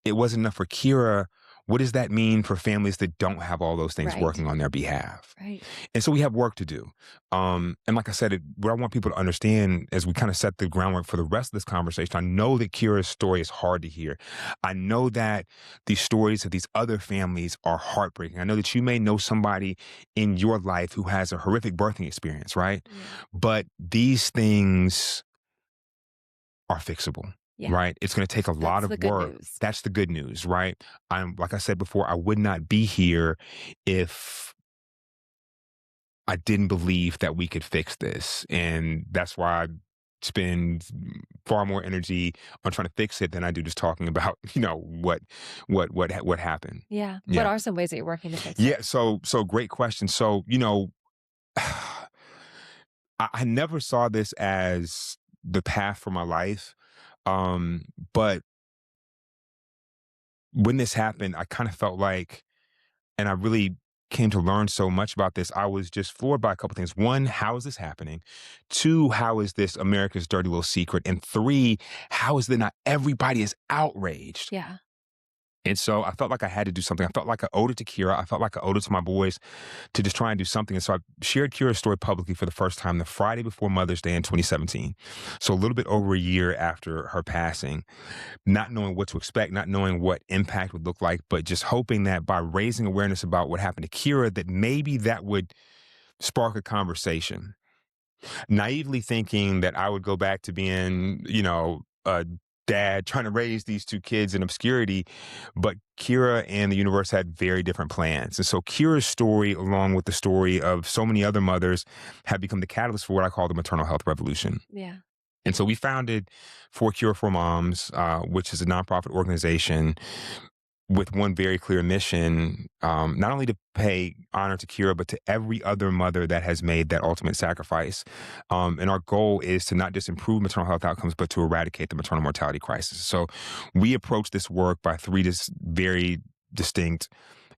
it wasn't enough for Kira, what does that mean for families that don't have all those things Right. working on their behalf? Right. And so we have work to do. And like I said, what I want people to understand as we kind of set the groundwork for the rest of this conversation, I know that Kira's story is hard to hear. I know that the stories of these other families are heartbreaking. I know that you may know somebody in your life who has a horrific birthing experience, right? Yeah. But these things are fixable. Yeah. Right. It's going to take a lot That's of the good work. news. That's the good news. Right. Like I said before, I would not be here if I didn't believe that we could fix this. And that's why I spend far more energy on trying to fix it than I do just talking about, what happened. Yeah. What Yeah. are some ways that you're working to fix it? Yeah. So great question. So, I never saw this as the path for my life. But when this happened, I kind of felt like, and I really came to learn so much about this, I was just floored by a couple things. One, how is this happening? Two, how is this America's dirty little secret? And three, how is it not everybody is outraged? Yeah. And so I felt like I had to do something. I felt like I owed it to Kira. I felt like I owed it to my boys to just try and do something. And so I shared Kira's story publicly for the first time the Friday before Mother's Day in 2017. So a little bit over a year after her passing, not knowing what to expect, not knowing what impact would look like, but just hoping that by raising awareness about what happened to Kira, that maybe that would spark a conversation. Naively thinking that I would go back to being, a dad trying to raise these two kids in obscurity, but Kira and the universe had very different plans. And so Kira's story, along with the story of so many other mothers, have become the catalyst for what I call the maternal health revolution. Yeah. And so we founded For Cure for Moms, which is a nonprofit organization with one very clear mission, not only to pay honor to Kira, but to every other mother that has made that ultimate sacrifice. And our goal is to not just improve maternal health outcomes, but to eradicate the maternal mortality crisis. So we approach this work by three very distinct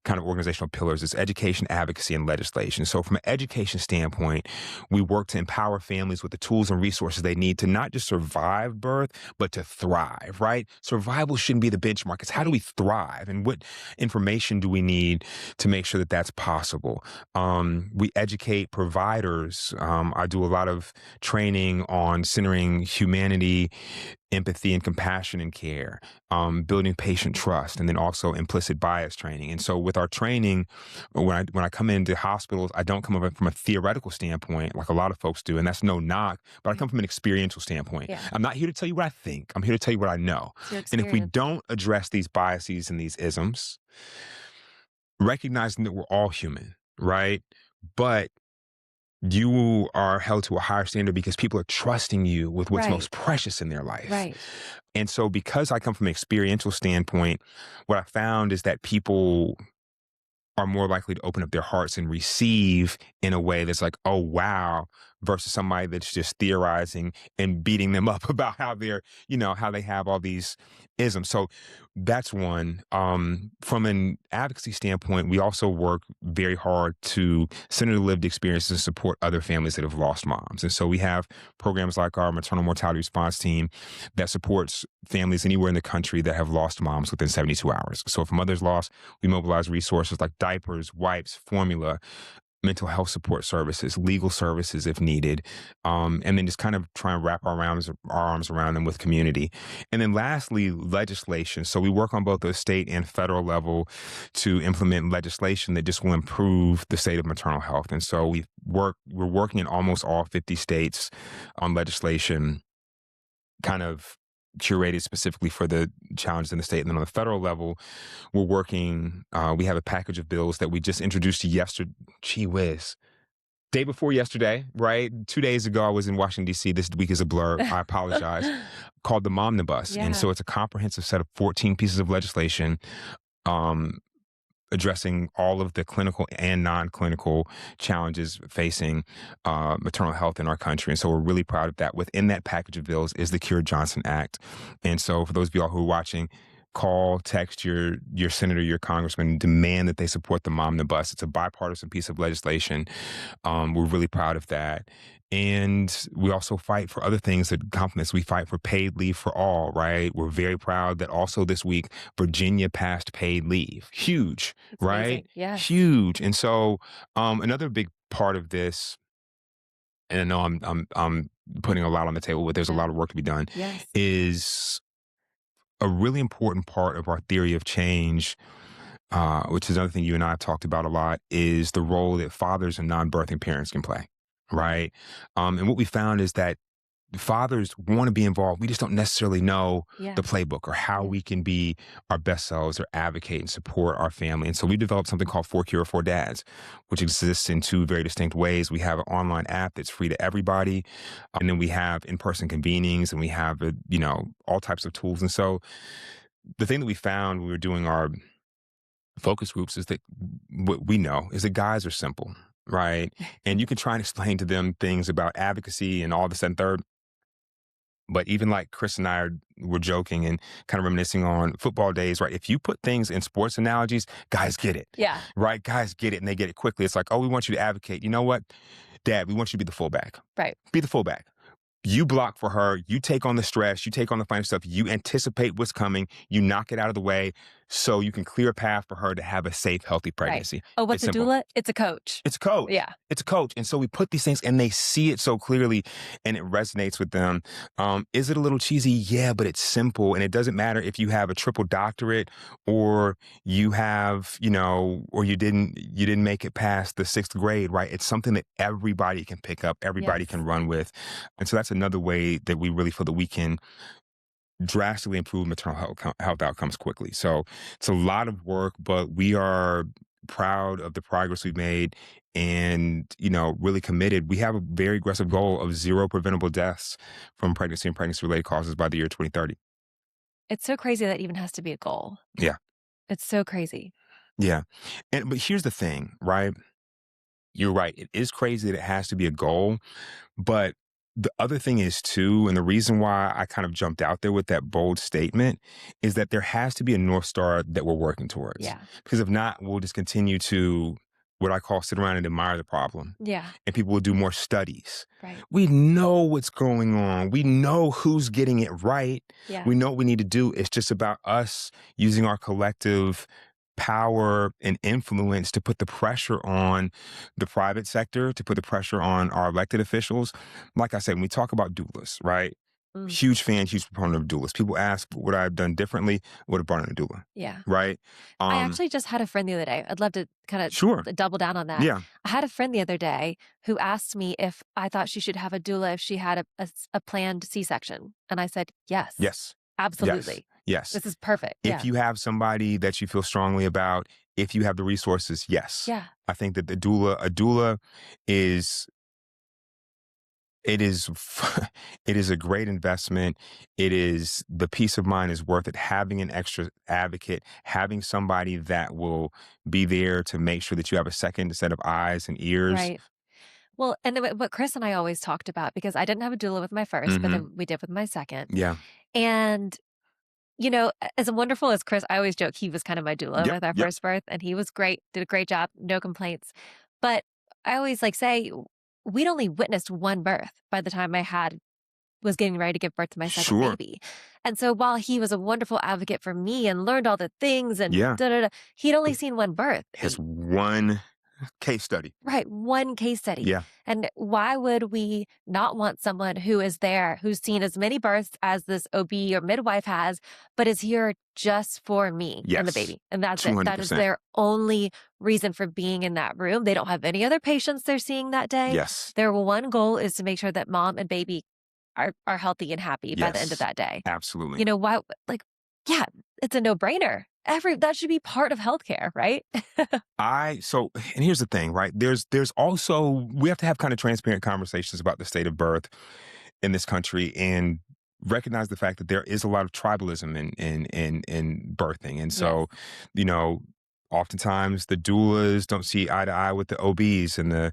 kind of organizational pillars. It's education, advocacy, and legislation. So from an education standpoint, we work to empower families with the tools and resources they need to not just survive birth, but to thrive, right? Survival shouldn't be the benchmark. It's how do Right. we thrive, and what information do we need to make sure that that's possible? We educate providers. I do a lot of training on centering humanity, empathy, and compassion in care, building patient trust, and then also implicit bias training. And so with our training, when I come into hospitals, I don't come up from a theoretical standpoint like a lot of folks do, and that's no knock, but I Right. come from an experiential standpoint. Yeah. I'm not here to tell you what I think. I'm here to tell you what I know. It's your And if we experience. don't address these biases and these isms, recognizing that we're all human, right? But you are held to a higher standard because people are trusting you with what's Right. most precious in their life. Right. And so, because I come from an experiential standpoint, what I found is that people are more likely to open up their hearts and receive in a way that's like, oh, wow, versus somebody that's just theorizing and beating them up about how they're, how they have all these isms. So that's one. From an advocacy standpoint, we also work very hard to center the lived experiences and support other families that have lost moms. And so we have programs like our maternal mortality response team that supports families anywhere in the country that have lost moms within 72 hours. So if a mother's lost, we mobilize resources like diapers, wipes, formula, mental health support services, legal services if needed, and then just kind of try and wrap our arms around them with community. And then lastly, legislation. So we work on both the state and federal level to implement legislation that just will improve the state of maternal health. And so we're working in almost all 50 states on legislation kind of curated specifically for the challenges in the state. And then on the federal level, we're working, we have a package of bills that we just introduced yesterday. Gee whiz. Day before yesterday, right? 2 days ago, I was in Washington, D.C. This week is a blur. I apologize. Called the Momnibus. And Yeah. so it's a comprehensive set of 14 pieces of legislation um, addressing all of the clinical and non-clinical challenges facing maternal health in our country. And so we're really proud of that. Within that package of bills is the Cure Johnson Act. And so for those of y'all who are watching, call, text your senator, your congressman, demand that they support the Momnibus. It's a bipartisan piece of legislation. We're really proud of that. And we also fight for other things that complements. We fight for paid leave for all, right? We're very proud that also this week, Virginia passed paid leave. Huge, It's right? amazing. Yes. Huge. And so another big part of this, and I know I'm putting a lot on the table, but there's a No. lot of work to be done, Yes. is a really important part of our theory of change, which is another thing you and I have talked about a lot, is the role that fathers and non-birthing parents can play, right? And what we found is that fathers want to be involved. We just don't necessarily know Yeah. the playbook or how Yeah. we can be our best selves or advocate and support our family. And so we developed something called 4Cure for Dads, which exists in two very distinct ways. We have an online app that's free to everybody. And then we have in-person convenings, and we have, all types of tools. And so the thing that we found when we were doing our focus groups is that what we know is that guys are simple, right? And you can try and explain to them things about advocacy and all this and third. But even like Chris and were joking and kind of reminiscing on football days, right? If you put things in sports analogies, guys get it, Yeah. right? Guys get it, and they get it quickly. It's like, oh, we want you to advocate. You know what, Dad? We want you to be the fullback. Right. Be the fullback. You block for her. You take on the stress. You take on the financial stuff. You anticipate what's coming. You knock it out of the way so you can clear a path for her to have a safe, healthy Right. pregnancy. Oh, what's It's a simple. doula? It's a coach. It's a coach. Yeah. It's a coach. And so we put these things and they see it so clearly and it resonates with them. Is it a little cheesy? Yeah, but it's simple. And it doesn't matter if you have a triple doctorate or you have, or you didn't make it past the sixth grade, right? It's something that everybody can pick up, everybody Yes. can run with. And so that's another way that we really feel that we can drastically improve maternal health outcomes quickly. So it's a lot of work, but we are proud of the progress we've made and, really committed. We have a very aggressive goal of 0 preventable deaths from pregnancy and pregnancy-related causes by the year 2030. It's so crazy that even has to be a goal. Yeah. It's so crazy. Yeah. But here's the thing, right? You're right. It is crazy that it has to be a goal, but the other thing is too, and the reason why I kind of jumped out there with that bold statement is that there has to be a North Star that we're working towards. Yeah. Because if not, we'll just continue to what I call sit around and admire the problem. Yeah. And people will do more studies. Right. We know what's going on. We know who's getting it right. Yeah. We know what we need to do. It's just about us using our collective power and influence to put the pressure on the private sector, to put the pressure on our elected officials. Like I said, when we talk about doulas, right? Mm. Huge fan, huge proponent of doulas. People ask, would I have done differently? Would have brought in a doula, Yeah. right? I actually just had a friend the other day. I'd love to kind Sure. of double down on that. Yeah. I had a friend the other day who asked me if I thought she should have a doula if she had a planned C-section. And I said, yes, Yes. Yes. absolutely. Yes. This is perfect. If Yeah. you have somebody that you feel strongly about, if you have the resources, yes. Yeah. I think that a doula is it is it is a great investment. It is the peace of mind is worth it. Having an extra advocate, having somebody that will be there to make sure that you have a second set of eyes and ears. Right. Well, and then what Chris and I always talked about, because I didn't have a doula with my first, but Mhm. then we did with my second. Yeah. And, as wonderful as Chris, I always joke he was kind of my doula with our Yep. first birth, and he was great, did a great job, no complaints. But I always say, we'd only witnessed one birth by the time I was getting ready to give birth to my second Sure. baby. And so while he was a wonderful advocate for me and learned all the things and Yeah. he'd only seen one birth. Has one case study. Right, one case study. Yeah. And why would we not want someone who is there, who's seen as many births as this OB or midwife has, but is here just for me and the Yes. baby? And that's it. That is 200%. their only reason for being in that room. They don't have any other patients they're seeing that day. Yes. Their one goal is to make sure that mom and baby are healthy and happy by the end of Yes. that day. Absolutely. Why? Yeah, it's a no-brainer. That should be part of healthcare, right? And here's the thing, right? There's also, we have to have kind of transparent conversations about the state of birth in this country and recognize the fact that there is a lot of tribalism in birthing. And so, oftentimes the doulas don't see eye to eye with the OBs, and the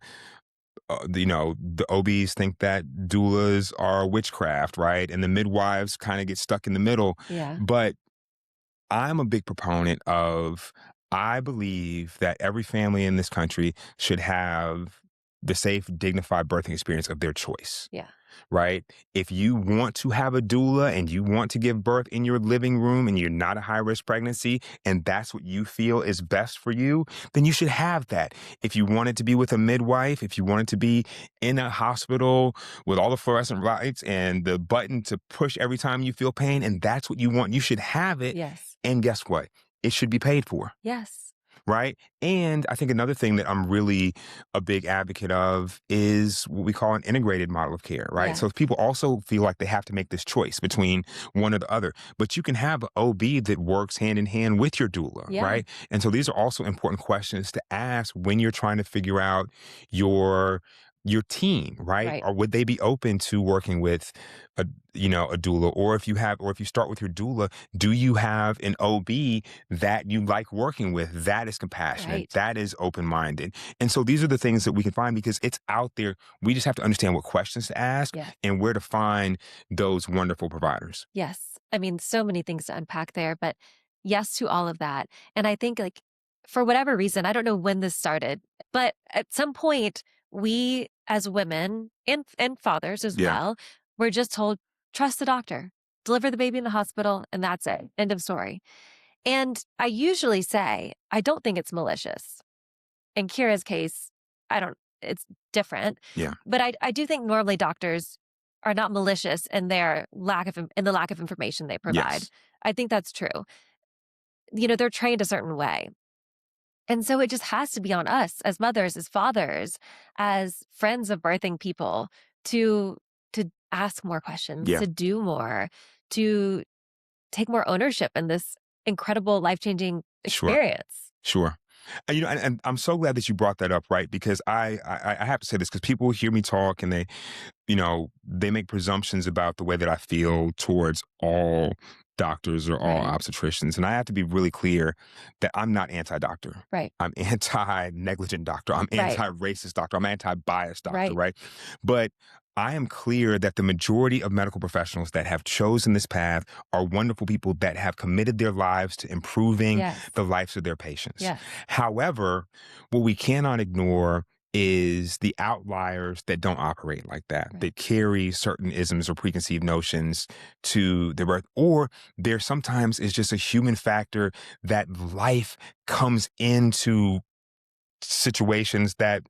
OBs think that doulas are witchcraft, right? And the midwives kind of get stuck in the middle. Yeah. But I'm a big proponent of, I believe that every family in this country should have the safe, dignified birthing experience of their choice. Yeah. Right? If you want to have a doula and you want to give birth in your living room and you're not a high risk pregnancy and that's what you feel is best for you, then you should have that. If you want it to be with a midwife, if you want it to be in a hospital with all the fluorescent lights and the button to push every time you feel pain, and that's what you want, you should have it. Yes. And guess what? It should be paid for. Yes. Right. And I think another thing that I'm really a big advocate of is what we call an integrated model of care. Right. Yeah. So people also feel like they have to make this choice between one or the other. But you can have an OB that works hand in hand with your doula. Yeah. Right. And so these are also important questions to ask when you're trying to figure out your team, right? Or would they be open to working with a doula? Or if you start with your doula, do you have an OB that you like working with, that is compassionate, Right. that is open-minded? And so these are the things that we can find because it's out there. We just have to understand what questions to ask and where to find those wonderful providers. Yes. I mean, so many things to unpack there, but yes to all of that. And I think for whatever reason, I don't know when this started, but at some point we as women and fathers as well, we're just told, trust the doctor, deliver the baby in the hospital, and that's it. End of story. And I usually say, I don't think it's malicious. In Kira's case, it's different. Yeah. But I do think normally doctors are not malicious in the lack of information they provide. Yes. I think that's true. They're trained a certain way. And so it just has to be on us as mothers, as fathers, as friends of birthing people to ask more questions, to do more, to take more ownership in this incredible life-changing experience. Sure. And I'm so glad that you brought that up, right? Because I have to say this because people hear me talk and they make presumptions about the way that I feel towards all doctors or all obstetricians. And I have to be really clear that I'm not anti-doctor. Right. I'm anti-negligent doctor. I'm anti-racist doctor. I'm anti-biased doctor, right? But I am clear that the majority of medical professionals that have chosen this path are wonderful people that have committed their lives to improving Yes. the lives of their patients. Yes. However, what we cannot ignore is the outliers that don't operate like that, Right. that carry certain isms or preconceived notions to their birth. Or there sometimes is just a human factor that life comes into situations that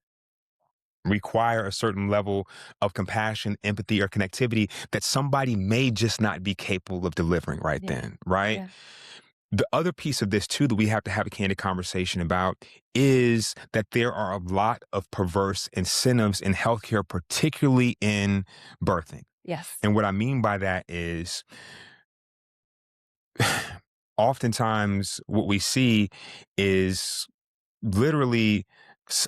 require a certain level of compassion, empathy, or connectivity that somebody may just not be capable of delivering right Yeah. then, right? Yeah. The other piece of this, too, that we have to have a candid conversation about is that there are a lot of perverse incentives in healthcare, particularly in birthing. Yes. And what I mean by that is oftentimes what we see is literally,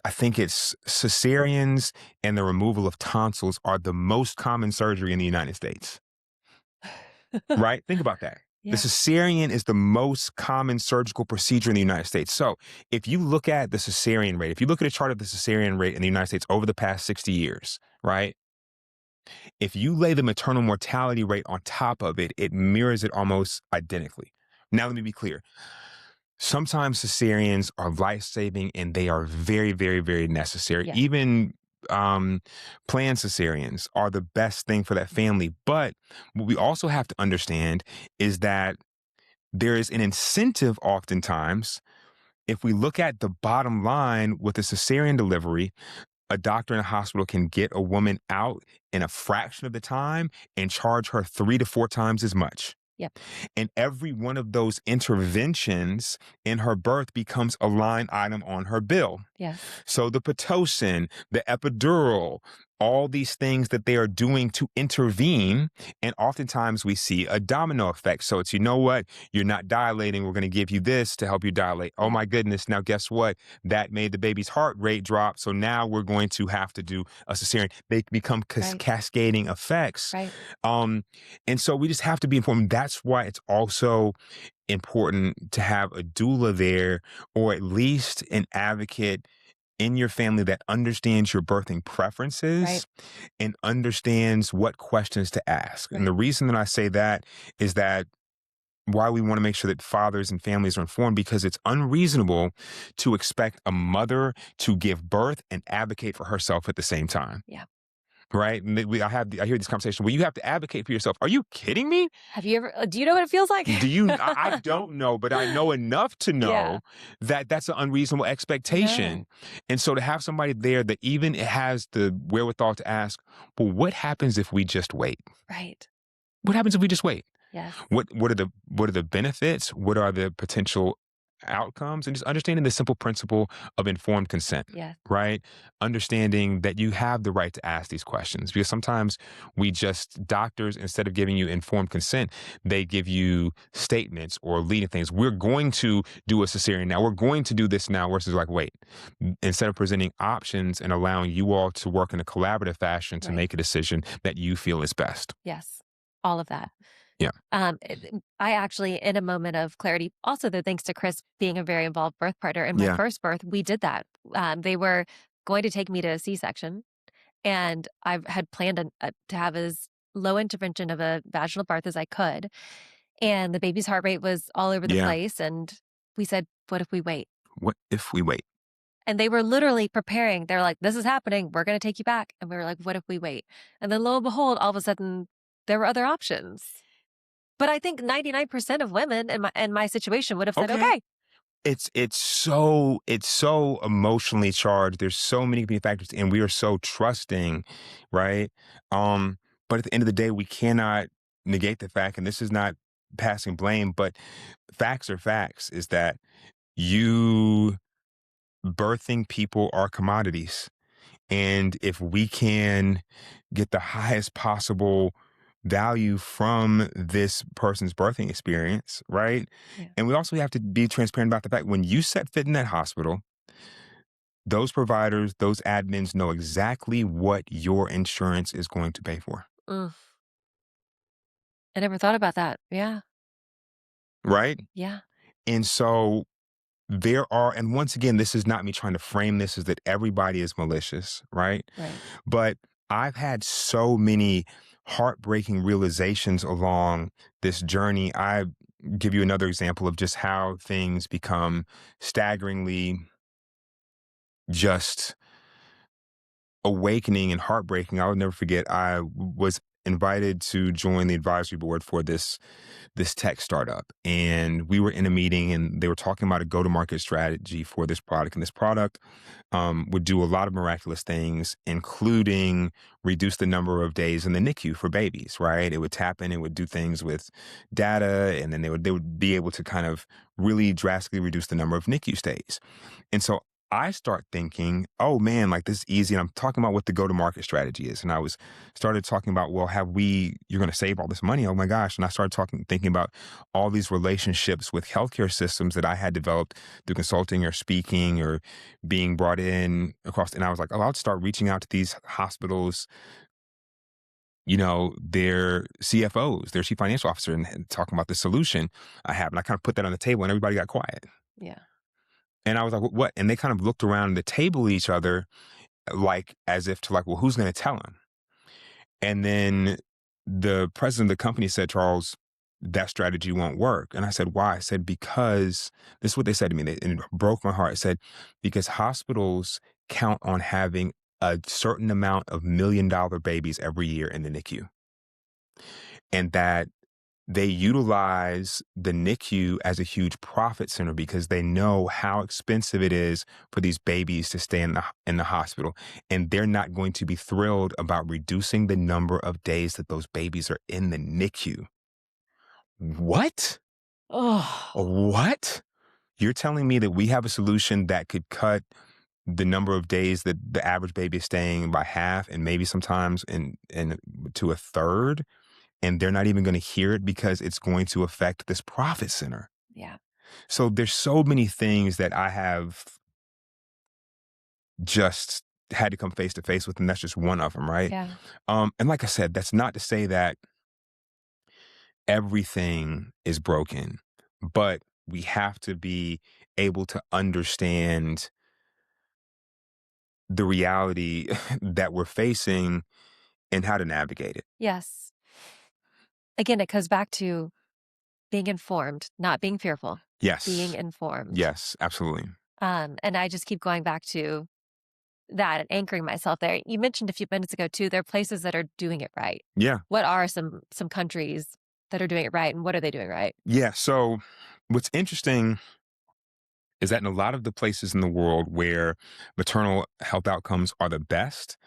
I think it's cesareans and the removal of tonsils are the most common surgery in the United States, right? Think about that. The Yeah. cesarean is the most common surgical procedure in the United States. So if you look at the cesarean rate, if you look at a chart of the cesarean rate in the United States over the past 60 years, right? If you lay the maternal mortality rate on top of it, it mirrors it almost identically. Now, let me be clear. Sometimes cesareans are life-saving and they are very, very, very necessary. Yes. Even planned cesareans are the best thing for that family. But what we also have to understand is that there is an incentive oftentimes. If we look at the bottom line with a cesarean delivery, a doctor in a hospital can get a woman out in a fraction of the time and charge her 3 to 4 times as much. Yep. And every one of those interventions in her birth becomes a line item on her bill. Yes. So the Pitocin, the epidural, all these things that they are doing to intervene. And oftentimes we see a domino effect. So it's, you know what? You're not dilating. We're going to give you this to help you dilate. Oh Yeah. my goodness. Now, guess what? That made the baby's heart rate drop. So now we're going to have to do a cesarean. They become Right. cascading effects. Right. Um, and so we just have to be informed. That's why it's also important to have a doula there, or at least an advocate in your family that understands your birthing Right. preferences and understands what questions to ask. And Right. the reason that I say that is that why we want to make sure that fathers and families are informed, because it's unreasonable to expect a mother to give birth and advocate for herself at the same time. Yeah. Right? And I hear this conversation. Well, you have to advocate for yourself. Are you kidding me? Have you ever do you know what it feels like? I don't know, but I know enough to Yeah. know that that's an unreasonable expectation. No. And so to have somebody there that even has the wherewithal to ask, well, what happens if we just wait? Right. What happens if we just wait? Yes. What are the benefits? What are the potential outcomes? And just understanding the simple principle of informed consent, Yes. right? Understanding that you have the right to ask these questions, because sometimes doctors, instead of giving you informed consent, they give you statements or leading things. We're going to do a cesarean now. We're going to do this now, versus like, wait, instead of presenting options and allowing you all to work in a collaborative fashion to Right. make a decision that you feel is best. Yes. All of that. Yeah. I actually, in a moment of clarity, also though, thanks to Chris being a very involved birth partner in my Yeah. first birth, we did that. They were going to take me to a C-section, and I had planned to have as low intervention of a vaginal birth as I could. And the baby's heart rate was all over the Yeah. place. And we said, what if we wait? What if we wait? And they were literally preparing. They're like, this is happening. We're going to take you back. And we were like, what if we wait? And then lo and behold, all of a sudden, there were other options. But I think 99% of women in my situation would have said, Okay. okay. It's so emotionally charged. There's so many competing factors, and we are so trusting, right? But at the end of the day, we cannot negate the fact, and this is not passing blame, but facts are facts, is that you birthing people are commodities. And if we can get the highest possible value from this person's birthing experience, right? Yeah. And we also have to be transparent about the fact when you set foot in that hospital, those providers, those admins know exactly what your insurance is going to pay for, Mm, I never thought about that. Yeah. right? Yeah. And so and once again, this is not me trying to frame this as that everybody is malicious, right? Right. But I've had so many heartbreaking realizations along this journey. I give you another example of just how things become staggeringly just awakening and heartbreaking. I'll never forget. I was invited to join the advisory board for this tech startup, and we were in a meeting, and they were talking about a go-to-market strategy for this product. And this product would do a lot of miraculous things, including reduce the number of days in the NICU for babies. Right? It would tap in, it would do things with data, and then they would be able to kind of really drastically reduce the number of NICU stays. And so I start thinking, oh man, like this is easy. And I'm talking about what the go to market strategy is. And I was started talking about, well, you're going to save all this money. Oh my gosh. And I started thinking about all these relationships with healthcare systems that I had developed through consulting or speaking or being brought in across. And I was like, oh, I'll start reaching out to these hospitals, their CFOs, their chief financial officer, and talking about the solution I have. And I kind of put that on the table and everybody got quiet. Yeah. And I was like, what? And they kind of looked around the table at each other, like as if to like, well, who's going to tell him? And then the president of the company said, Charles, that strategy won't work. And I said, why? I said, because this is what they said to me. And it broke my heart. I said, because hospitals count on having a certain amount of $1 million babies every year in the NICU. And that they utilize the NICU as a huge profit center because they know how expensive it is for these babies to stay in the hospital. And they're not going to be thrilled about reducing the number of days that those babies are in the NICU. What? Oh, What? You're telling me that we have a solution that could cut the number of days that the average baby is staying by half and maybe sometimes in to a third? And they're not even going to hear it because it's going to affect this profit center. yeah. So there's so many things that I have just had to come face to face with, and that's just one of them, right? Yeah. And like I said, that's not to say that everything is broken, but we have to be able to understand the reality that we're facing and how to navigate it. Yes. Again, it goes back to being informed, not being fearful, being Yes. informed. Yes, absolutely. And I just keep going back to that and anchoring myself there. You mentioned a few minutes ago too, there are places that are doing it right. Yeah. What are some countries that are doing it right, and what are they doing right? Yeah. So what's interesting is that in a lot of the places in the world where maternal health outcomes are the best,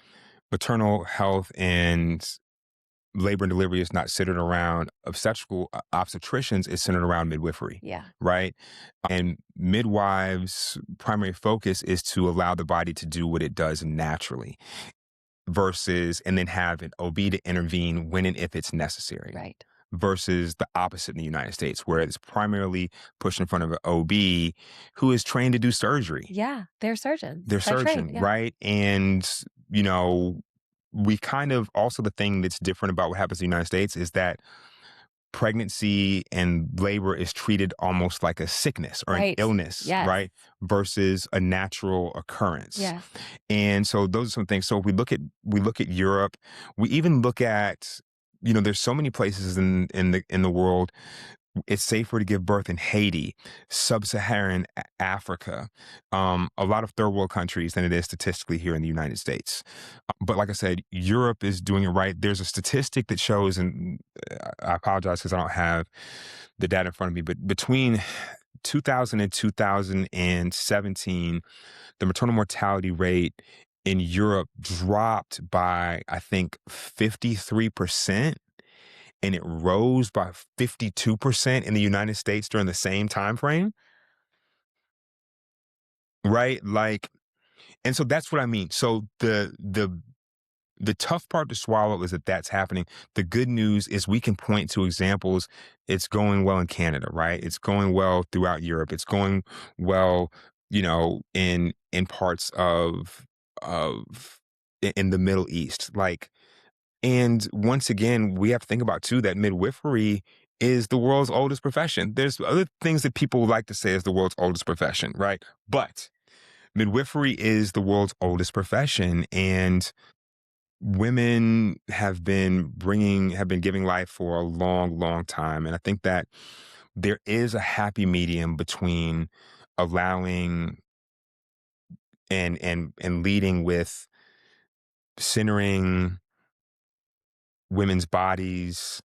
maternal health and labor and delivery is not centered around obstetrical obstetricians, it's centered around midwifery, Yeah. right? And midwives' primary focus is to allow the body to do what it does naturally versus, and then have an OB to intervene when and if it's necessary Right. versus the opposite in the United States, where it's primarily pushed in front of an OB who is trained to do surgery. Yeah. They're surgeons. They're By trade. surgeon, Yeah. right? And, you know, we kind of also the thing that's different about what happens in the United States is that pregnancy and labor is treated almost like a sickness or an Right. illness, Yes. right? Versus a natural occurrence. Yes. And so those are some things. So if we look at Europe, we even look at, there's so many places in the world. It's safer to give birth in Haiti, sub-Saharan Africa, a lot of third world countries than it is statistically here in the United States. But like I said, Europe is doing it right. There's a statistic that shows, and I apologize because I don't have the data in front of me, but between 2000 and 2017, the maternal mortality rate in Europe dropped by, I think, 53%, and it rose by 52% in the United States during the same time frame, right? Like, and so that's what I mean. So the tough part to swallow is that that's happening. The good news is we can point to examples. It's going well in Canada, right? It's going well throughout Europe. It's going well, in parts in the Middle East. Like, and once again, we have to think about too that midwifery is the world's oldest profession. There's other things that people like to say is the world's oldest profession, right? But midwifery is the world's oldest profession. And women have been giving life for a long, long time, and I think that there is a happy medium between allowing and leading with centering women's bodies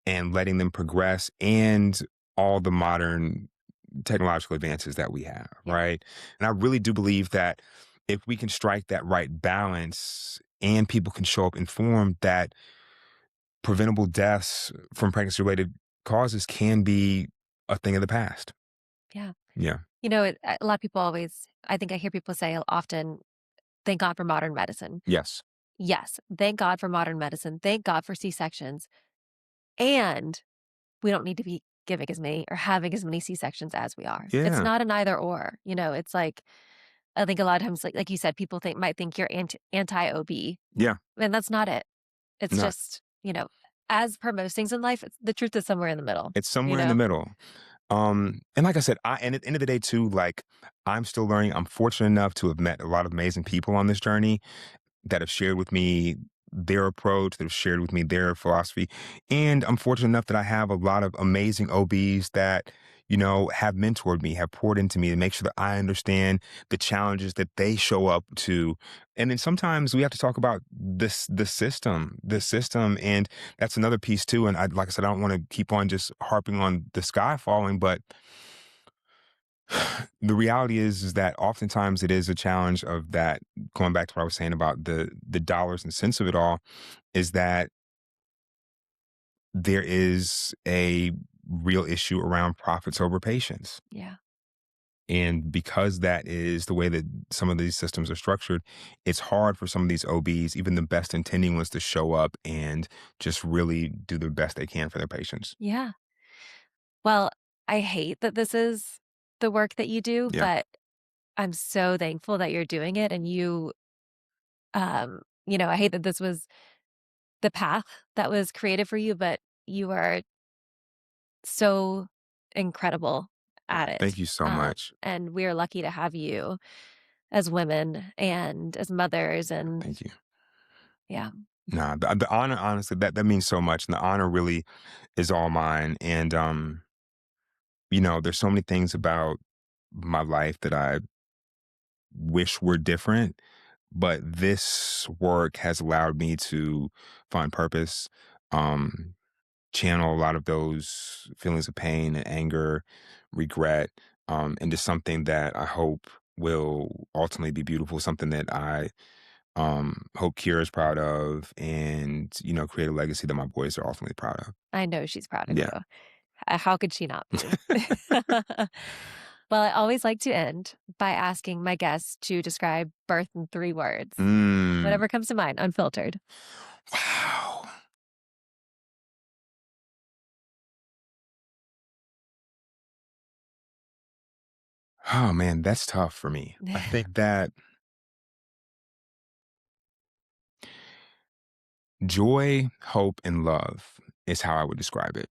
and letting them progress and all the modern technological advances that we have, Yeah. right? And I really do believe that if we can strike that right balance and people can show up informed, that preventable deaths from pregnancy related causes can be a thing of the past. Yeah. Yeah. A lot of people always, I think I hear people say often, thank God for modern medicine. Yes. Yes. Thank God for modern medicine. Thank God for C-sections. And we don't need to be giving as many or having as many C-sections as we are. It's Yeah. not an either or. It's like, I think a lot of times, like you said, people might think you're anti-OB, Yeah. and that's not it. It's No, just, as per most things in life, the truth is somewhere in the middle, it's you somewhere in the know? middle. And like I said, and at the end of the day, too, like I'm still learning. I'm fortunate enough to have met a lot of amazing people on this journey that have shared with me their approach, that have shared with me their philosophy. And I'm fortunate enough that I have a lot of amazing OBs that, have mentored me, have poured into me to make sure that I understand the challenges that they show up to. And then sometimes we have to talk about the system. And that's another piece too. And like I said, I don't want to keep on just harping on the sky falling, but the reality is that oftentimes it is a challenge of that, going back to what I was saying about the dollars and cents of it all, is that there is a real issue around profits over patients. Yeah. And because that is the way that some of these systems are structured, it's hard for some of these OBs, even the best intending ones, to show up and just really do the best they can for their patients. Yeah. Well, I hate that this is the work that you do, Yeah. but I'm so thankful that you're doing it and I hate that this was the path that was created for you, but you are so incredible at Thank it. you so much. And we are lucky to have you as women and as mothers. And Thank you. yeah, Nah, the honor, honestly, that means so much. And the honor really is all mine. And there's so many things about my life that I wish were different, but this work has allowed me to find purpose, um, channel a lot of those feelings of pain and anger, regret, into something that I hope will ultimately be beautiful, something that I hope Kira is proud of, and create a legacy that my boys are ultimately proud of. I know she's proud of you. Yeah. How could she not be? Well, I always like to end by asking my guests to describe birth in 3 words. Mm, Whatever comes to mind, unfiltered. wow. Oh man, that's tough for me. I think that joy, hope, and love is how I would describe it.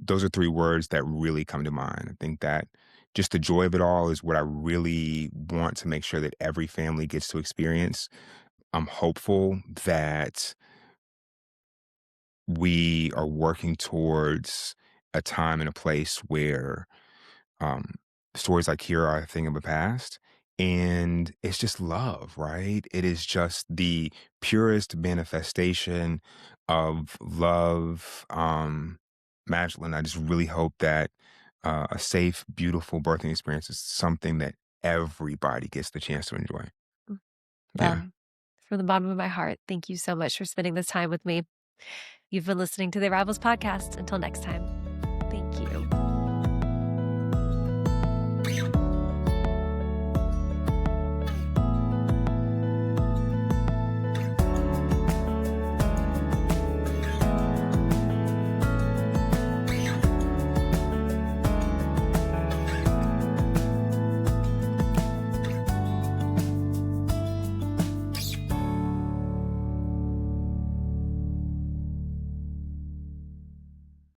Those are 3 words that really come to mind. I think that just the joy of it all is what I really want to make sure that every family gets to experience. I'm hopeful that we are working towards a time and a place where um, stories like here are a thing of the past. And it's just love, right? It is just the purest manifestation of love. Magdalene, I just really hope that a safe, beautiful birthing experience is something that everybody gets the chance to enjoy. Mm. Yeah. Well, from the bottom of my heart, thank you so much for spending this time with me. You've been listening to the Arrivals podcast. Until next time.